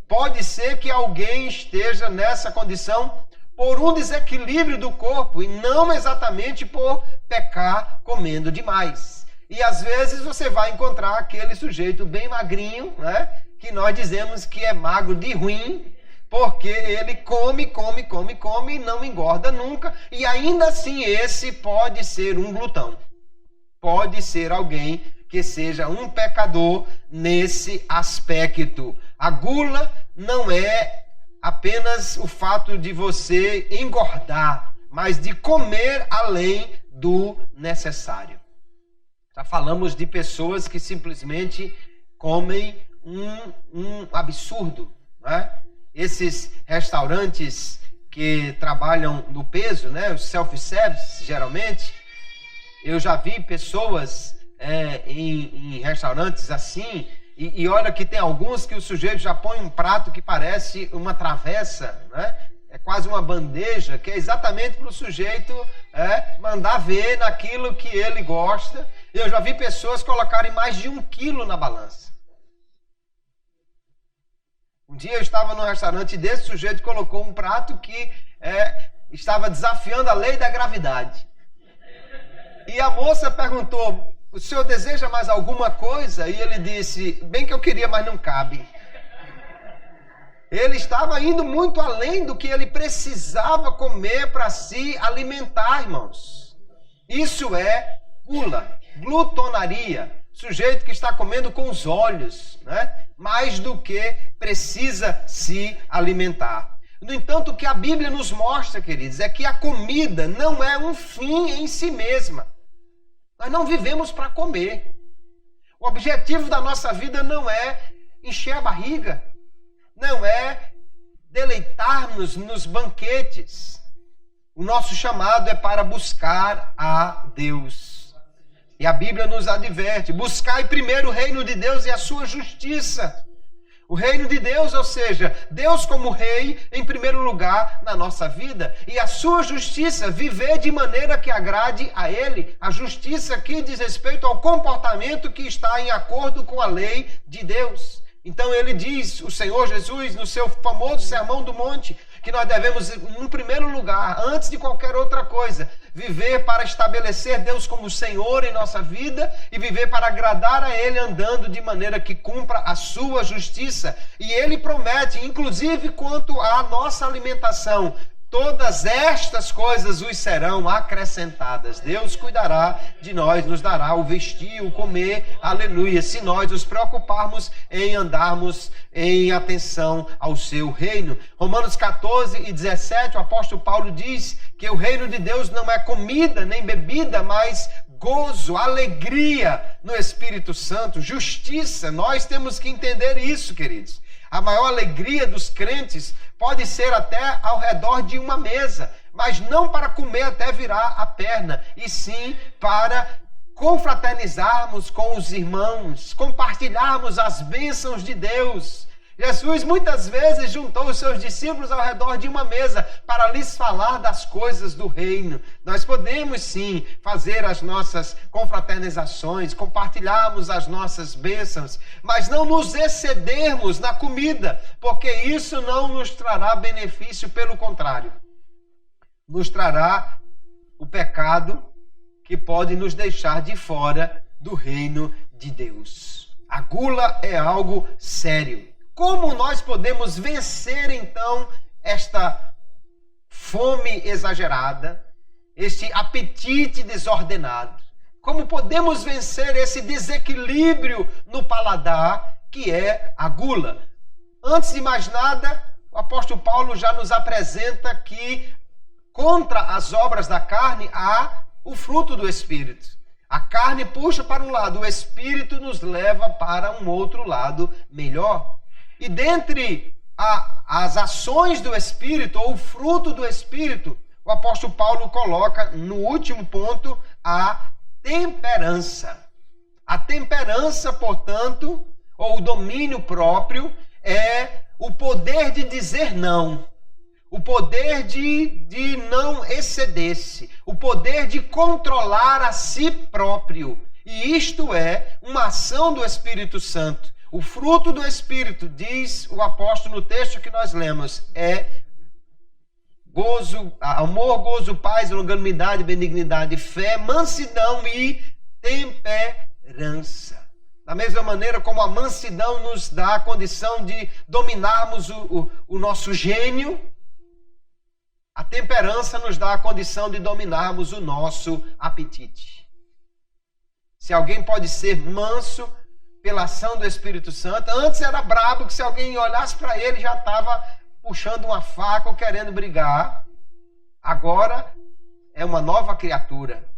Pode ser que alguém esteja nessa condição por um desequilíbrio do corpo e não exatamente por pecar comendo demais. E às vezes você vai encontrar aquele sujeito bem magrinho, né? Que nós dizemos que é magro de ruim, porque ele come e não engorda nunca. E ainda assim esse pode ser um glutão. Pode ser alguém que seja um pecador nesse aspecto. A gula não é apenas o fato de você engordar, mas de comer além do necessário. Já falamos de pessoas que simplesmente comem um absurdo, né? Esses restaurantes que trabalham no peso, né? Os self-service, geralmente, eu já vi pessoas em restaurantes assim, e olha que tem alguns que o sujeito já põe um prato que parece uma travessa, né? É quase uma bandeja, que é exatamente para o sujeito mandar ver naquilo que ele gosta. Eu já vi pessoas colocarem mais de 1 quilo na balança. Um dia eu estava num restaurante desse, sujeito colocou um prato que estava desafiando a lei da gravidade. E a moça perguntou, o senhor deseja mais alguma coisa? E ele disse, bem que eu queria, mas não cabe. Ele estava indo muito além do que ele precisava comer para se alimentar, irmãos. Isso é gula, glutonaria. Sujeito que está comendo com os olhos, né? Mais do que precisa se alimentar. No entanto, o que a Bíblia nos mostra, queridos, é que a comida não é um fim em si mesma. Nós não vivemos para comer. O objetivo da nossa vida não é encher a barriga, não é deleitar-nos nos banquetes. O nosso chamado é para buscar a Deus. E a Bíblia nos adverte, buscai primeiro o reino de Deus e a sua justiça. O reino de Deus, ou seja, Deus como rei em primeiro lugar na nossa vida. E a sua justiça, viver de maneira que agrade a Ele. A justiça aqui diz respeito ao comportamento que está em acordo com a lei de Deus. Então ele diz, o Senhor Jesus, no seu famoso Sermão do Monte, que nós devemos, em primeiro lugar, antes de qualquer outra coisa, viver para estabelecer Deus como Senhor em nossa vida e viver para agradar a Ele andando de maneira que cumpra a sua justiça. E Ele promete, inclusive quanto à nossa alimentação, todas estas coisas os serão acrescentadas. Deus cuidará de nós, nos dará o vestir, o comer, aleluia, se nós nos preocuparmos em andarmos em atenção ao seu reino. Romanos 14:17, o apóstolo Paulo diz que o reino de Deus não é comida nem bebida, mas gozo, alegria no Espírito Santo, justiça. Nós temos que entender isso, queridos. A maior alegria dos crentes pode ser até ao redor de uma mesa, mas não para comer até virar a perna, e sim para confraternizarmos com os irmãos, compartilharmos as bênçãos de Deus. Jesus muitas vezes juntou os seus discípulos ao redor de uma mesa para lhes falar das coisas do reino. Nós podemos sim fazer as nossas confraternizações, compartilharmos as nossas bênçãos, mas não nos excedermos na comida, porque isso não nos trará benefício, pelo contrário, nos trará o pecado que pode nos deixar de fora do reino de Deus. A gula é algo sério. Como nós podemos vencer, então, esta fome exagerada, este apetite desordenado? Como podemos vencer esse desequilíbrio no paladar, que é a gula? Antes de mais nada, o apóstolo Paulo já nos apresenta que contra as obras da carne há o fruto do Espírito. A carne puxa para um lado, o Espírito nos leva para um outro lado melhor. E dentre as ações do Espírito, ou o fruto do Espírito, o apóstolo Paulo coloca no último ponto a temperança. A temperança, portanto, ou o domínio próprio, é o poder de dizer não. O poder de não exceder-se, o poder de controlar a si próprio. E isto é uma ação do Espírito Santo. O fruto do Espírito, diz o apóstolo no texto que nós lemos, é gozo, amor, gozo, paz, longanimidade, benignidade, fé, mansidão e temperança. Da mesma maneira como a mansidão nos dá a condição de dominarmos o nosso gênio, a temperança nos dá a condição de dominarmos o nosso apetite. Se alguém pode ser manso pela ação do Espírito Santo, antes era brabo, que se alguém olhasse para ele já estava puxando uma faca ou querendo brigar. Agora é uma nova criatura.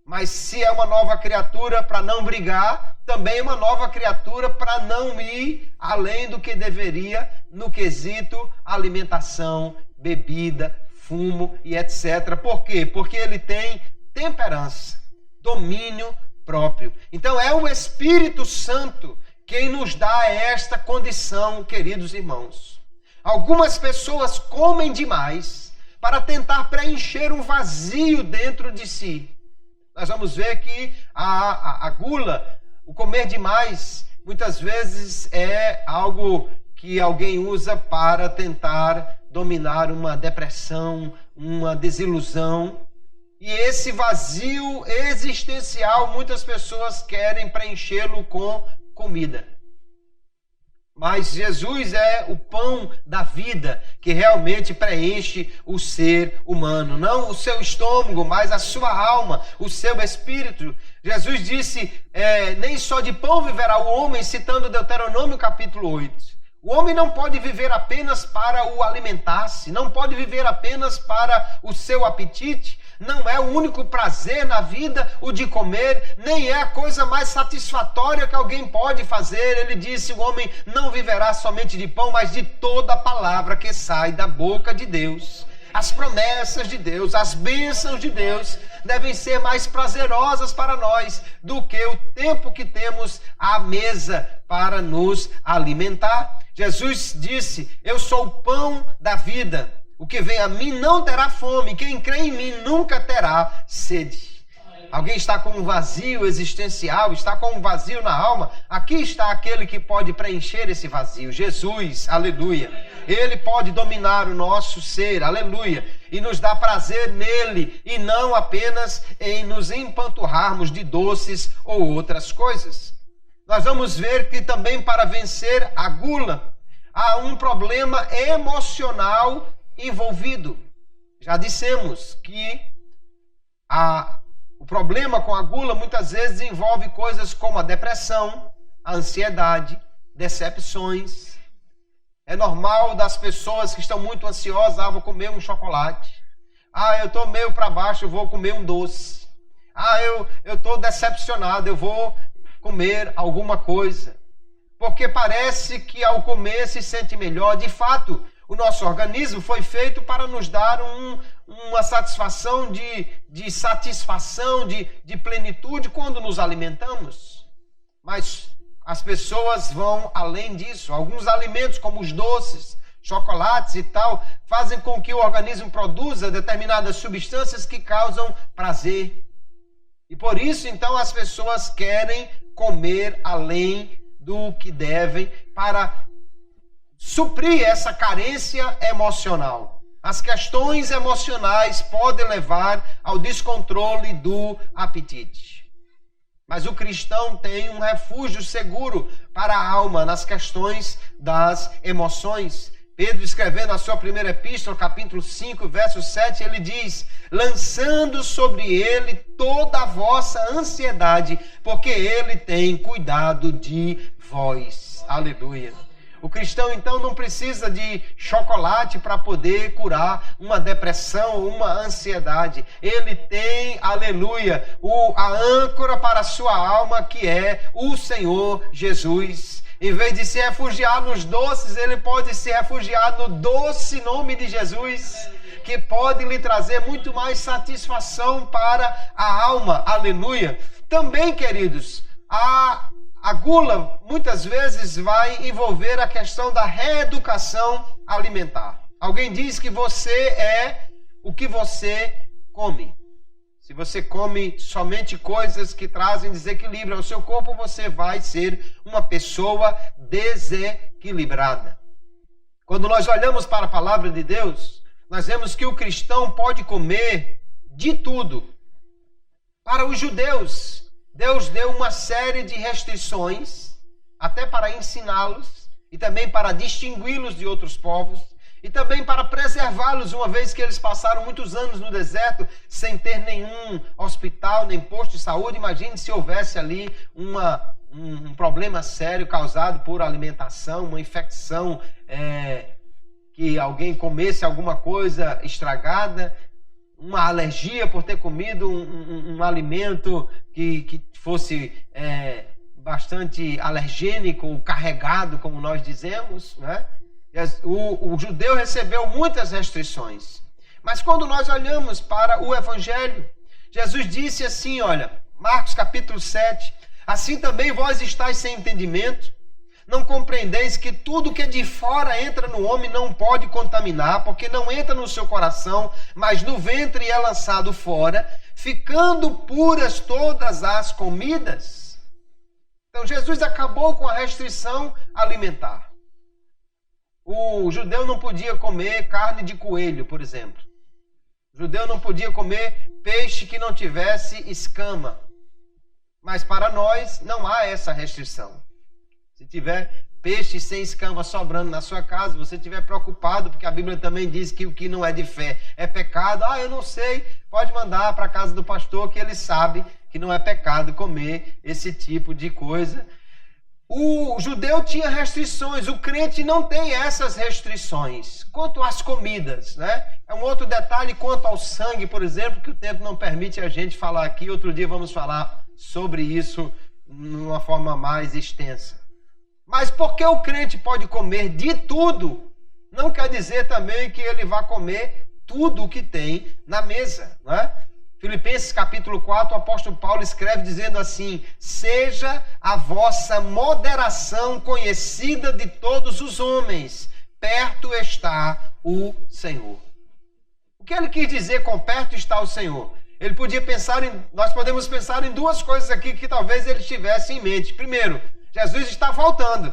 Mas se é uma nova criatura para não brigar, também é uma nova criatura para não ir além do que deveria no quesito alimentação, bebida, fumo e etc. Por quê? Porque ele tem temperança, domínio próprio. Então é o Espírito Santo quem nos dá esta condição, queridos irmãos. Algumas pessoas comem demais para tentar preencher um vazio dentro de si. Nós vamos ver que a gula, o comer demais, muitas vezes é algo que alguém usa para tentar dominar uma depressão, uma desilusão. E esse vazio existencial, muitas pessoas querem preenchê-lo com comida. Mas Jesus é o pão da vida que realmente preenche o ser humano. Não o seu estômago, mas a sua alma, o seu espírito. Jesus disse, nem só de pão viverá o homem, citando Deuteronômio capítulo 8. O homem não pode viver apenas para o alimentar-se, não pode viver apenas para o seu apetite. Não é o único prazer na vida o de comer, nem é a coisa mais satisfatória que alguém pode fazer. Ele disse, o homem não viverá somente de pão, mas de toda a palavra que sai da boca de Deus. As promessas de Deus, as bênçãos de Deus devem ser mais prazerosas para nós do que o tempo que temos à mesa para nos alimentar. Jesus disse, eu sou o pão da vida. O que vem a mim não terá fome. Quem crê em mim nunca terá sede. Alguém está com um vazio existencial, está com um vazio na alma. Aqui está aquele que pode preencher esse vazio. Jesus, aleluia. Ele pode dominar o nosso ser, aleluia. E nos dá prazer nele e não apenas em nos empanturrarmos de doces ou outras coisas. Nós vamos ver que também para vencer a gula há um problema emocional envolvido. Já dissemos que o problema com a gula muitas vezes envolve coisas como a depressão, a ansiedade, decepções. É normal das pessoas que estão muito ansiosas, vou comer um chocolate. Eu estou meio para baixo, eu vou comer um doce. Eu estou decepcionado, eu vou comer alguma coisa. Porque parece que ao comer se sente melhor. De fato, o nosso organismo foi feito para nos dar uma satisfação de satisfação, de plenitude quando nos alimentamos. Mas as pessoas vão além disso. Alguns alimentos, como os doces, chocolates e tal, fazem com que o organismo produza determinadas substâncias que causam prazer. E por isso, então, as pessoas querem comer além do que devem para suprir essa carência emocional. As questões emocionais podem levar ao descontrole do apetite. Mas o cristão tem um refúgio seguro para a alma nas questões das emoções. Pedro, escrevendo a sua primeira epístola, capítulo 5, verso 7, ele diz, lançando sobre ele toda a vossa ansiedade, porque ele tem cuidado de vós. Aleluia. O cristão, então, não precisa de chocolate para poder curar uma depressão ou uma ansiedade. Ele tem, aleluia, a âncora para a sua alma, que é o Senhor Jesus. Em vez de se refugiar nos doces, ele pode se refugiar no doce nome de Jesus, que pode lhe trazer muito mais satisfação para a alma. Aleluia. Também, queridos, a gula muitas vezes vai envolver a questão da reeducação alimentar. Alguém diz que você é o que você come. Se você come somente coisas que trazem desequilíbrio ao seu corpo, você vai ser uma pessoa desequilibrada. Quando nós olhamos para a palavra de Deus, nós vemos que o cristão pode comer de tudo. Para os judeus, Deus deu uma série de restrições, até para ensiná-los, e também para distingui-los de outros povos, e também para preservá-los, uma vez que eles passaram muitos anos no deserto, sem ter nenhum hospital, nem posto de saúde. Imagine se houvesse ali um problema sério causado por alimentação, uma infecção, que alguém comesse alguma coisa estragada, uma alergia por ter comido um alimento que fosse bastante alergênico, carregado, como nós dizemos, né? O judeu recebeu muitas restrições. Mas quando nós olhamos para o Evangelho, Jesus disse assim, olha, Marcos capítulo 7, assim também vós estáis sem entendimento, não compreendeis que tudo que de fora entra no homem não pode contaminar, porque não entra no seu coração, mas no ventre é lançado fora, ficando puras todas as comidas. Então Jesus acabou com a restrição alimentar. O judeu não podia comer carne de coelho, por exemplo. O judeu não podia comer peixe que não tivesse escama. Mas para nós não há essa restrição. Se tiver peixe sem escama sobrando na sua casa, você estiver preocupado, porque a Bíblia também diz que o que não é de fé é pecado. Eu não sei, pode mandar para a casa do pastor, que ele sabe que não é pecado comer esse tipo de coisa. O judeu tinha restrições, o crente não tem essas restrições. Quanto às comidas, né? É um outro detalhe quanto ao sangue, por exemplo, que o tempo não permite a gente falar aqui. Outro dia vamos falar sobre isso de uma forma mais extensa. Mas porque o crente pode comer de tudo, não quer dizer também que ele vai comer tudo o que tem na mesa, né? Filipenses capítulo 4, o apóstolo Paulo escreve dizendo assim: seja a vossa moderação conhecida de todos os homens, perto está o Senhor. O que ele quis dizer com perto está o Senhor? Ele podia pensar nós podemos pensar em duas coisas aqui que talvez ele tivesse em mente. Primeiro, Jesus está voltando.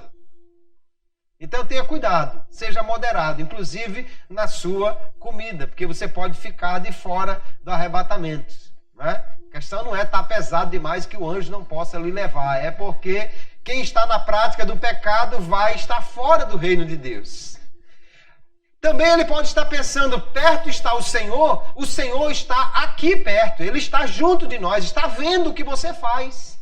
Então tenha cuidado, seja moderado, inclusive na sua comida, porque você pode ficar de fora do arrebatamento, né? A questão não é estar pesado demais que o anjo não possa lhe levar, é porque quem está na prática do pecado vai estar fora do reino de Deus. Também ele pode estar pensando, perto está o Senhor está aqui perto, ele está junto de nós, está vendo o que você faz.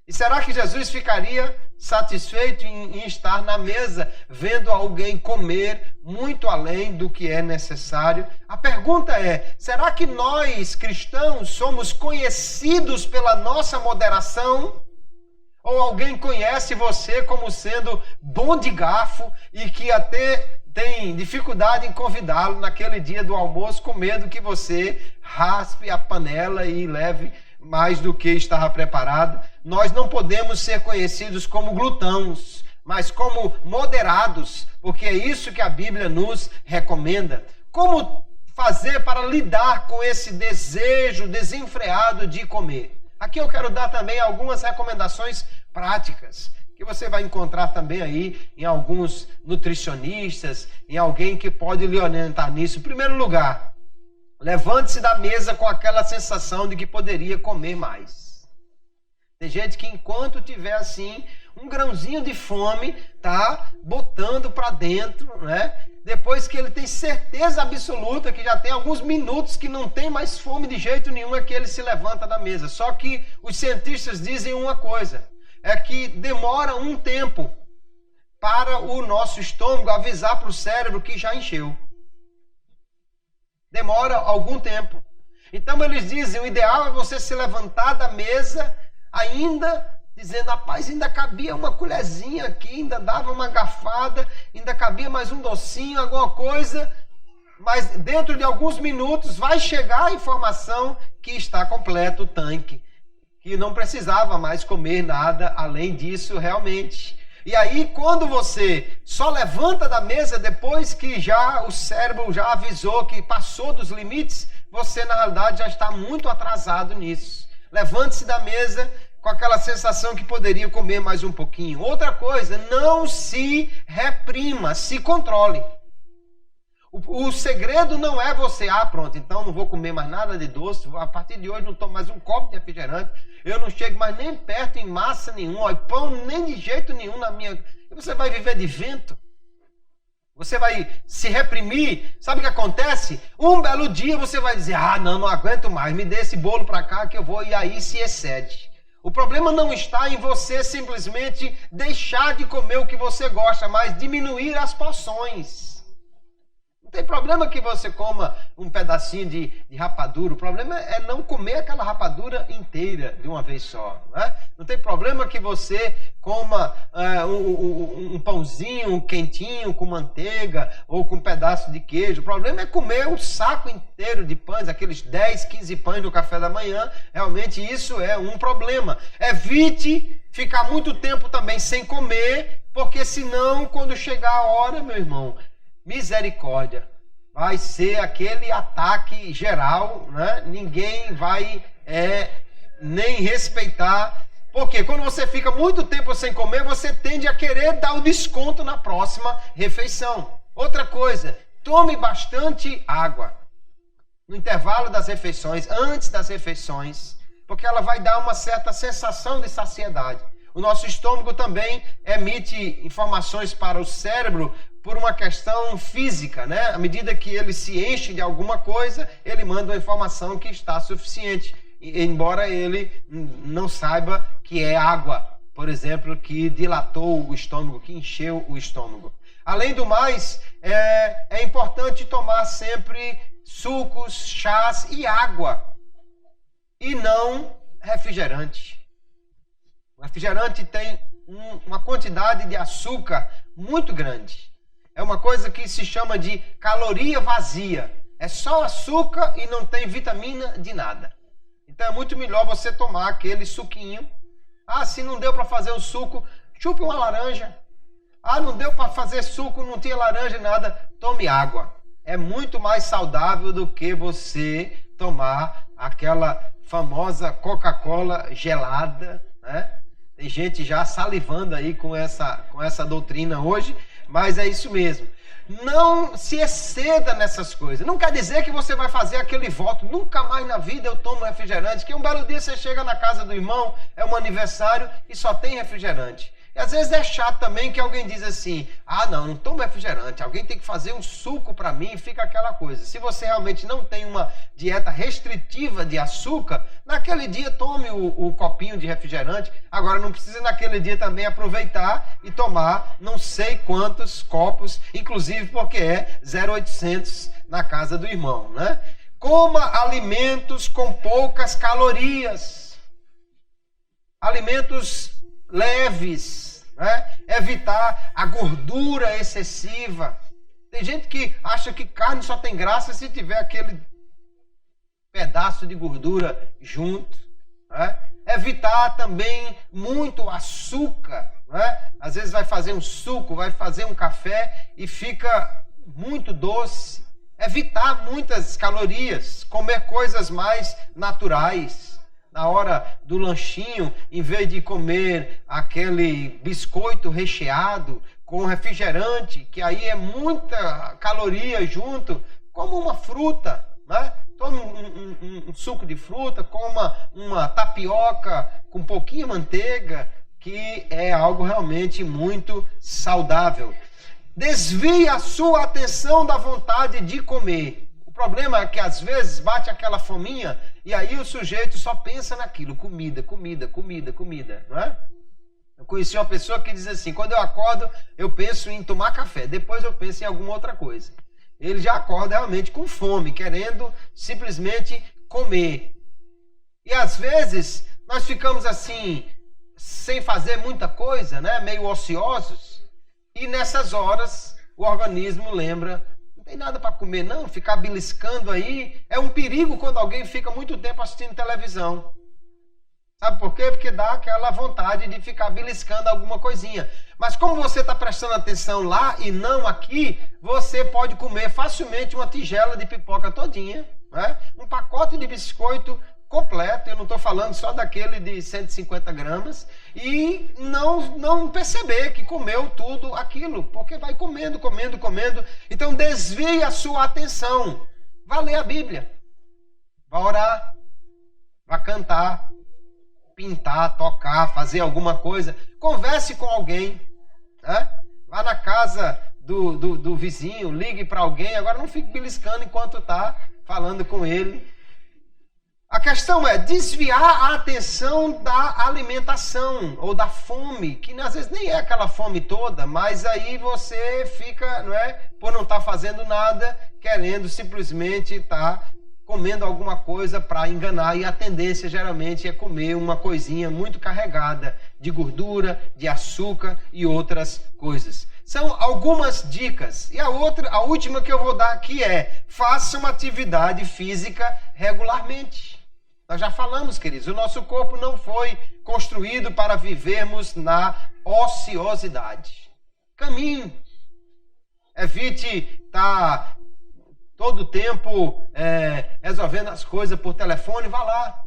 E será que Jesus ficaria satisfeito em estar na mesa, vendo alguém comer muito além do que é necessário? A pergunta é, será que nós, cristãos, somos conhecidos pela nossa moderação? Ou alguém conhece você como sendo bom de garfo e que até tem dificuldade em convidá-lo naquele dia do almoço, com medo que você raspe a panela e leve mais do que estava preparado? Nós não podemos ser conhecidos como glutões, mas como moderados, porque é isso que a Bíblia nos recomenda. Como fazer para lidar com esse desejo desenfreado de comer? Aqui eu quero dar também algumas recomendações práticas, que você vai encontrar também aí em alguns nutricionistas, em alguém que pode lhe orientar nisso. Em primeiro lugar, levante-se da mesa com aquela sensação de que poderia comer mais. Tem gente que enquanto tiver assim, um grãozinho de fome, tá botando para dentro, né? Depois que ele tem certeza absoluta que já tem alguns minutos que não tem mais fome de jeito nenhum, é que ele se levanta da mesa. Só que os cientistas dizem uma coisa, é que demora um tempo para o nosso estômago avisar para o cérebro que já encheu. Demora algum tempo. Então eles dizem, o ideal é você se levantar da mesa ainda dizendo, rapaz, ainda cabia uma colherzinha aqui, ainda dava uma garfada, ainda cabia mais um docinho, alguma coisa, mas dentro de alguns minutos vai chegar a informação que está completo o tanque, que não precisava mais comer nada além disso realmente. E aí, quando você só levanta da mesa depois que já o cérebro já avisou que passou dos limites, você na realidade já está muito atrasado nisso. Levante-se da mesa com aquela sensação que poderia comer mais um pouquinho. Outra coisa, não se reprima, se controle. O segredo não é você, pronto, então não vou comer mais nada de doce, a partir de hoje não tomo mais um copo de refrigerante, eu não chego mais nem perto em massa nenhuma, pão nem de jeito nenhum na minha... E você vai viver de vento? Você vai se reprimir? Sabe o que acontece? Um belo dia você vai dizer, não aguento mais, me dê esse bolo para cá que eu vou, e aí se excede. O problema não está em você simplesmente deixar de comer o que você gosta, mas diminuir as porções. Não tem problema que você coma um pedacinho de rapadura. O problema é não comer aquela rapadura inteira de uma vez só. Né? Não tem problema que você coma um pãozinho quentinho com manteiga ou com um pedaço de queijo. O problema é comer um saco inteiro de pães, aqueles 10, 15 pães do café da manhã. Realmente isso é um problema. Evite ficar muito tempo também sem comer, porque senão quando chegar a hora, meu irmão, misericórdia, vai ser aquele ataque geral, né? Ninguém vai nem respeitar, porque quando você fica muito tempo sem comer, você tende a querer dar o desconto na próxima refeição. Outra coisa, tome bastante água no intervalo das refeições, antes das refeições, porque ela vai dar uma certa sensação de saciedade. O nosso estômago também emite informações para o cérebro por uma questão física, né? À medida que ele se enche de alguma coisa, ele manda uma informação que está suficiente, embora ele não saiba que é água, por exemplo, que dilatou o estômago, que encheu o estômago. Além do mais, é importante tomar sempre sucos, chás e água, e não refrigerante. O refrigerante tem uma quantidade de açúcar muito grande. É uma coisa que se chama de caloria vazia. É só açúcar e não tem vitamina de nada. Então é muito melhor você tomar aquele suquinho. Se não deu para fazer o suco, chupe uma laranja. Não deu para fazer suco, não tinha laranja, nada. Tome água. É muito mais saudável do que você tomar aquela famosa Coca-Cola gelada, né? Tem gente já salivando aí com essa doutrina hoje, mas é isso mesmo. Não se exceda nessas coisas. Não quer dizer que você vai fazer aquele voto, nunca mais na vida eu tomo refrigerante, que um belo dia você chega na casa do irmão, é um aniversário e só tem refrigerante. E às vezes é chato também que alguém diz assim, não tomo refrigerante, alguém tem que fazer um suco para mim, fica aquela coisa. Se você realmente não tem uma dieta restritiva de açúcar, naquele dia tome o copinho de refrigerante. Agora não precisa naquele dia também aproveitar e tomar não sei quantos copos, inclusive porque é 0,800 na casa do irmão, né? Coma alimentos com poucas calorias, alimentos leves, né? Evitar a gordura excessiva. Tem gente que acha que carne só tem graça se tiver aquele pedaço de gordura junto, né? Evitar também muito açúcar, né? Às vezes vai fazer um suco, vai fazer um café e fica muito doce. Evitar muitas calorias, comer coisas mais naturais. Na hora do lanchinho, em vez de comer aquele biscoito recheado com refrigerante, que aí é muita caloria junto, coma uma fruta, né? Tome um suco de fruta, coma uma tapioca com pouquinha manteiga, que é algo realmente muito saudável. Desvie a sua atenção da vontade de comer. O problema é que às vezes bate aquela fominha e aí o sujeito só pensa naquilo, comida, comida, comida, comida, não é? Eu conheci uma pessoa que diz assim, quando eu acordo, eu penso em tomar café, depois eu penso em alguma outra coisa. Ele já acorda realmente com fome, querendo simplesmente comer. E às vezes nós ficamos assim, sem fazer muita coisa, né? Meio ociosos. E nessas horas o organismo lembra, não tem nada para comer não, ficar beliscando aí é um perigo quando alguém fica muito tempo assistindo televisão. Sabe por quê? Porque dá aquela vontade de ficar beliscando alguma coisinha. Mas como você está prestando atenção lá e não aqui, você pode comer facilmente uma tigela de pipoca todinha, né? Um pacote de biscoito completo, eu não estou falando só daquele de 150 gramas, e não perceber que comeu tudo aquilo, porque vai comendo, comendo, comendo. Então desvie a sua atenção. Vá ler a Bíblia, vá orar, vá cantar, pintar, tocar, fazer alguma coisa, converse com alguém, né? Vá na casa do vizinho, ligue para alguém, agora não fique beliscando enquanto está falando com ele. A questão é desviar a atenção da alimentação ou da fome, que às vezes nem é aquela fome toda, mas aí você fica, não é, por não estar fazendo nada, querendo simplesmente estar comendo alguma coisa para enganar, e a tendência geralmente é comer uma coisinha muito carregada de gordura, de açúcar e outras coisas. São algumas dicas. E a última que eu vou dar aqui é: faça uma atividade física regularmente. Nós já falamos, queridos, o nosso corpo não foi construído para vivermos na ociosidade. Caminhe. Evite estar todo o tempo resolvendo as coisas por telefone, vá lá.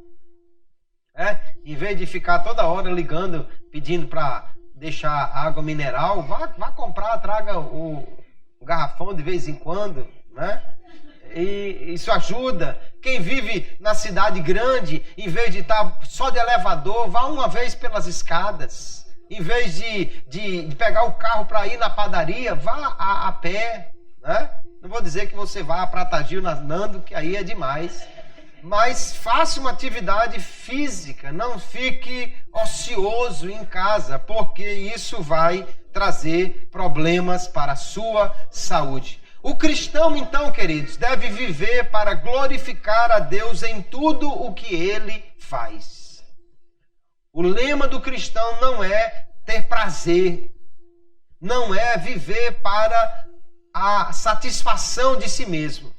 Em vez de ficar toda hora ligando, pedindo para deixar água mineral, vá comprar, traga o garrafão de vez em quando, né? E isso ajuda. Quem vive na cidade grande, em vez de estar só de elevador, vá uma vez pelas escadas. Em vez de pegar o carro para ir na padaria, vá a pé, né? Não vou dizer que você vá para Tagil nadando, que aí é demais. Mas faça uma atividade física, não fique ocioso em casa, porque isso vai trazer problemas para a sua saúde. O cristão, então, queridos, deve viver para glorificar a Deus em tudo o que ele faz. O lema do cristão não é ter prazer, não é viver para a satisfação de si mesmo,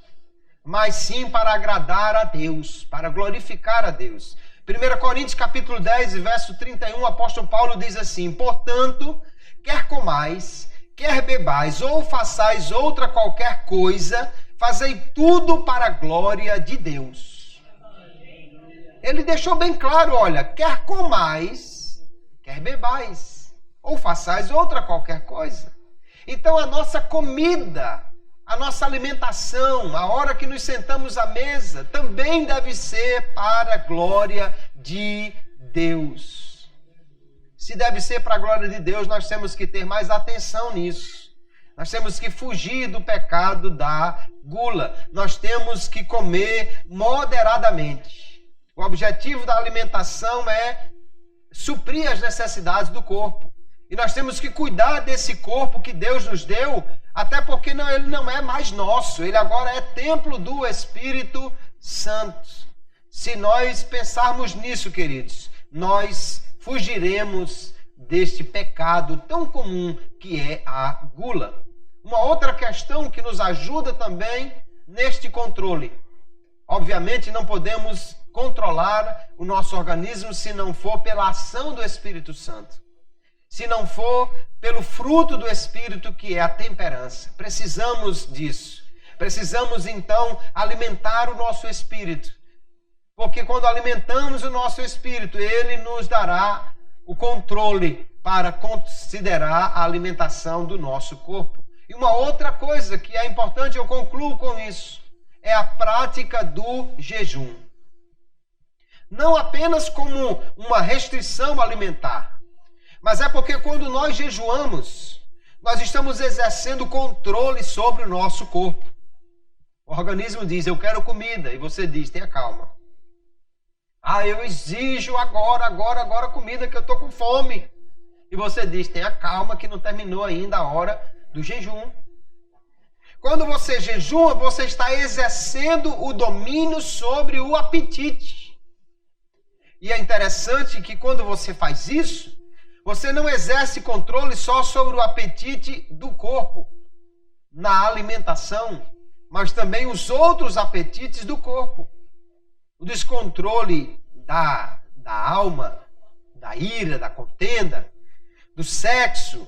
mas sim para agradar a Deus, para glorificar a Deus. 1 Coríntios capítulo 10, verso 31, o apóstolo Paulo diz assim: portanto, quer comais, quer bebais, ou façais outra qualquer coisa, fazei tudo para a glória de Deus. Ele deixou bem claro, olha, quer comais, quer bebais, ou façais outra qualquer coisa. Então a nossa comida, a nossa alimentação, a hora que nos sentamos à mesa, também deve ser para a glória de Deus. Se deve ser para a glória de Deus, nós temos que ter mais atenção nisso. Nós temos que fugir do pecado da gula. Nós temos que comer moderadamente. O objetivo da alimentação é suprir as necessidades do corpo. E nós temos que cuidar desse corpo que Deus nos deu, até porque ele não é mais nosso, ele agora é templo do Espírito Santo. Se nós pensarmos nisso, queridos, nós fugiremos deste pecado tão comum que é a gula. Uma outra questão que nos ajuda também neste controle. Obviamente não podemos controlar o nosso organismo se não for pela ação do Espírito Santo. Se não for pelo fruto do Espírito, que é a temperança. Precisamos disso. Precisamos, então, alimentar o nosso espírito. Porque quando alimentamos o nosso espírito, ele nos dará o controle para considerar a alimentação do nosso corpo. E uma outra coisa que é importante, eu concluo com isso, é a prática do jejum. Não apenas como uma restrição alimentar, mas é porque quando nós jejuamos, nós estamos exercendo controle sobre o nosso corpo. O organismo diz, eu quero comida, e você diz, tenha calma. Eu exijo agora comida, que eu estou com fome. E você diz, tenha calma que não terminou ainda a hora do jejum. Quando você jejua, você está exercendo o domínio sobre o apetite. E é interessante que quando você faz isso, você não exerce controle só sobre o apetite do corpo, na alimentação, mas também os outros apetites do corpo. O descontrole da alma, da ira, da contenda, do sexo.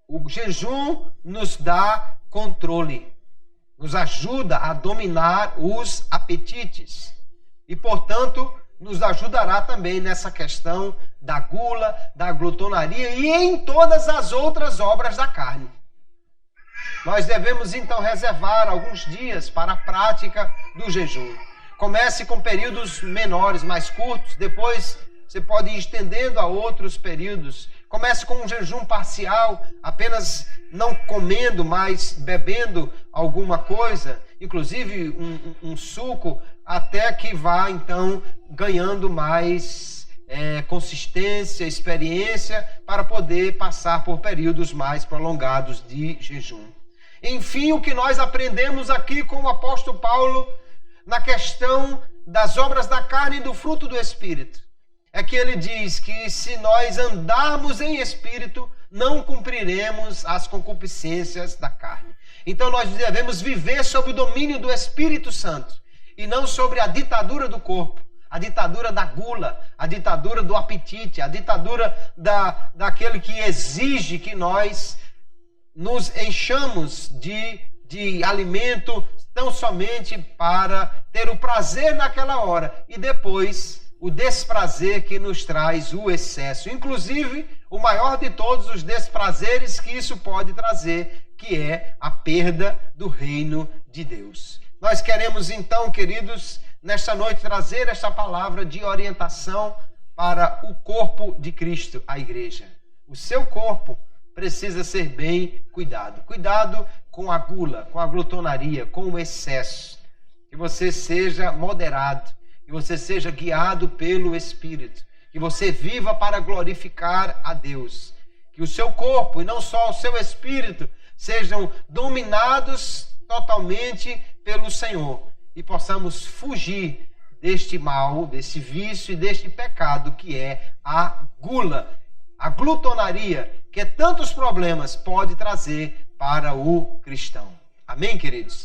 O jejum nos dá controle, nos ajuda a dominar os apetites e, portanto, nos ajudará também nessa questão da gula, da glutonaria e em todas as outras obras da carne. Nós devemos então reservar alguns dias para a prática do jejum. Comece com períodos menores, mais curtos, depois você pode ir estendendo a outros períodos. Comece com um jejum parcial, apenas não comendo, mas bebendo alguma coisa, inclusive um suco, até que vá então ganhando mais consistência, experiência, para poder passar por períodos mais prolongados de jejum. Enfim, o que nós aprendemos aqui com o apóstolo Paulo na questão das obras da carne e do fruto do Espírito é que ele diz que se nós andarmos em Espírito, não cumpriremos as concupiscências da carne. Então nós devemos viver sob o domínio do Espírito Santo e não sobre a ditadura do corpo, a ditadura da gula, a ditadura do apetite, a ditadura daquele que exige que nós nos enchamos de alimento tão somente para ter o prazer naquela hora e depois o desprazer que nos traz o excesso. Inclusive, o maior de todos os desprazeres que isso pode trazer, que é a perda do reino de Deus. Nós queremos então, queridos, nesta noite trazer esta palavra de orientação para o corpo de Cristo, a igreja. O seu corpo precisa ser bem cuidado. Cuidado com a gula, com a glutonaria, com o excesso. Que você seja moderado, que você seja guiado pelo Espírito, que você viva para glorificar a Deus. Que o seu corpo e não só o seu espírito sejam dominados totalmente pelo Senhor e possamos fugir deste mal, desse vício e deste pecado que é a gula, a glutonaria, que tantos problemas pode trazer para o cristão. Amém, queridos?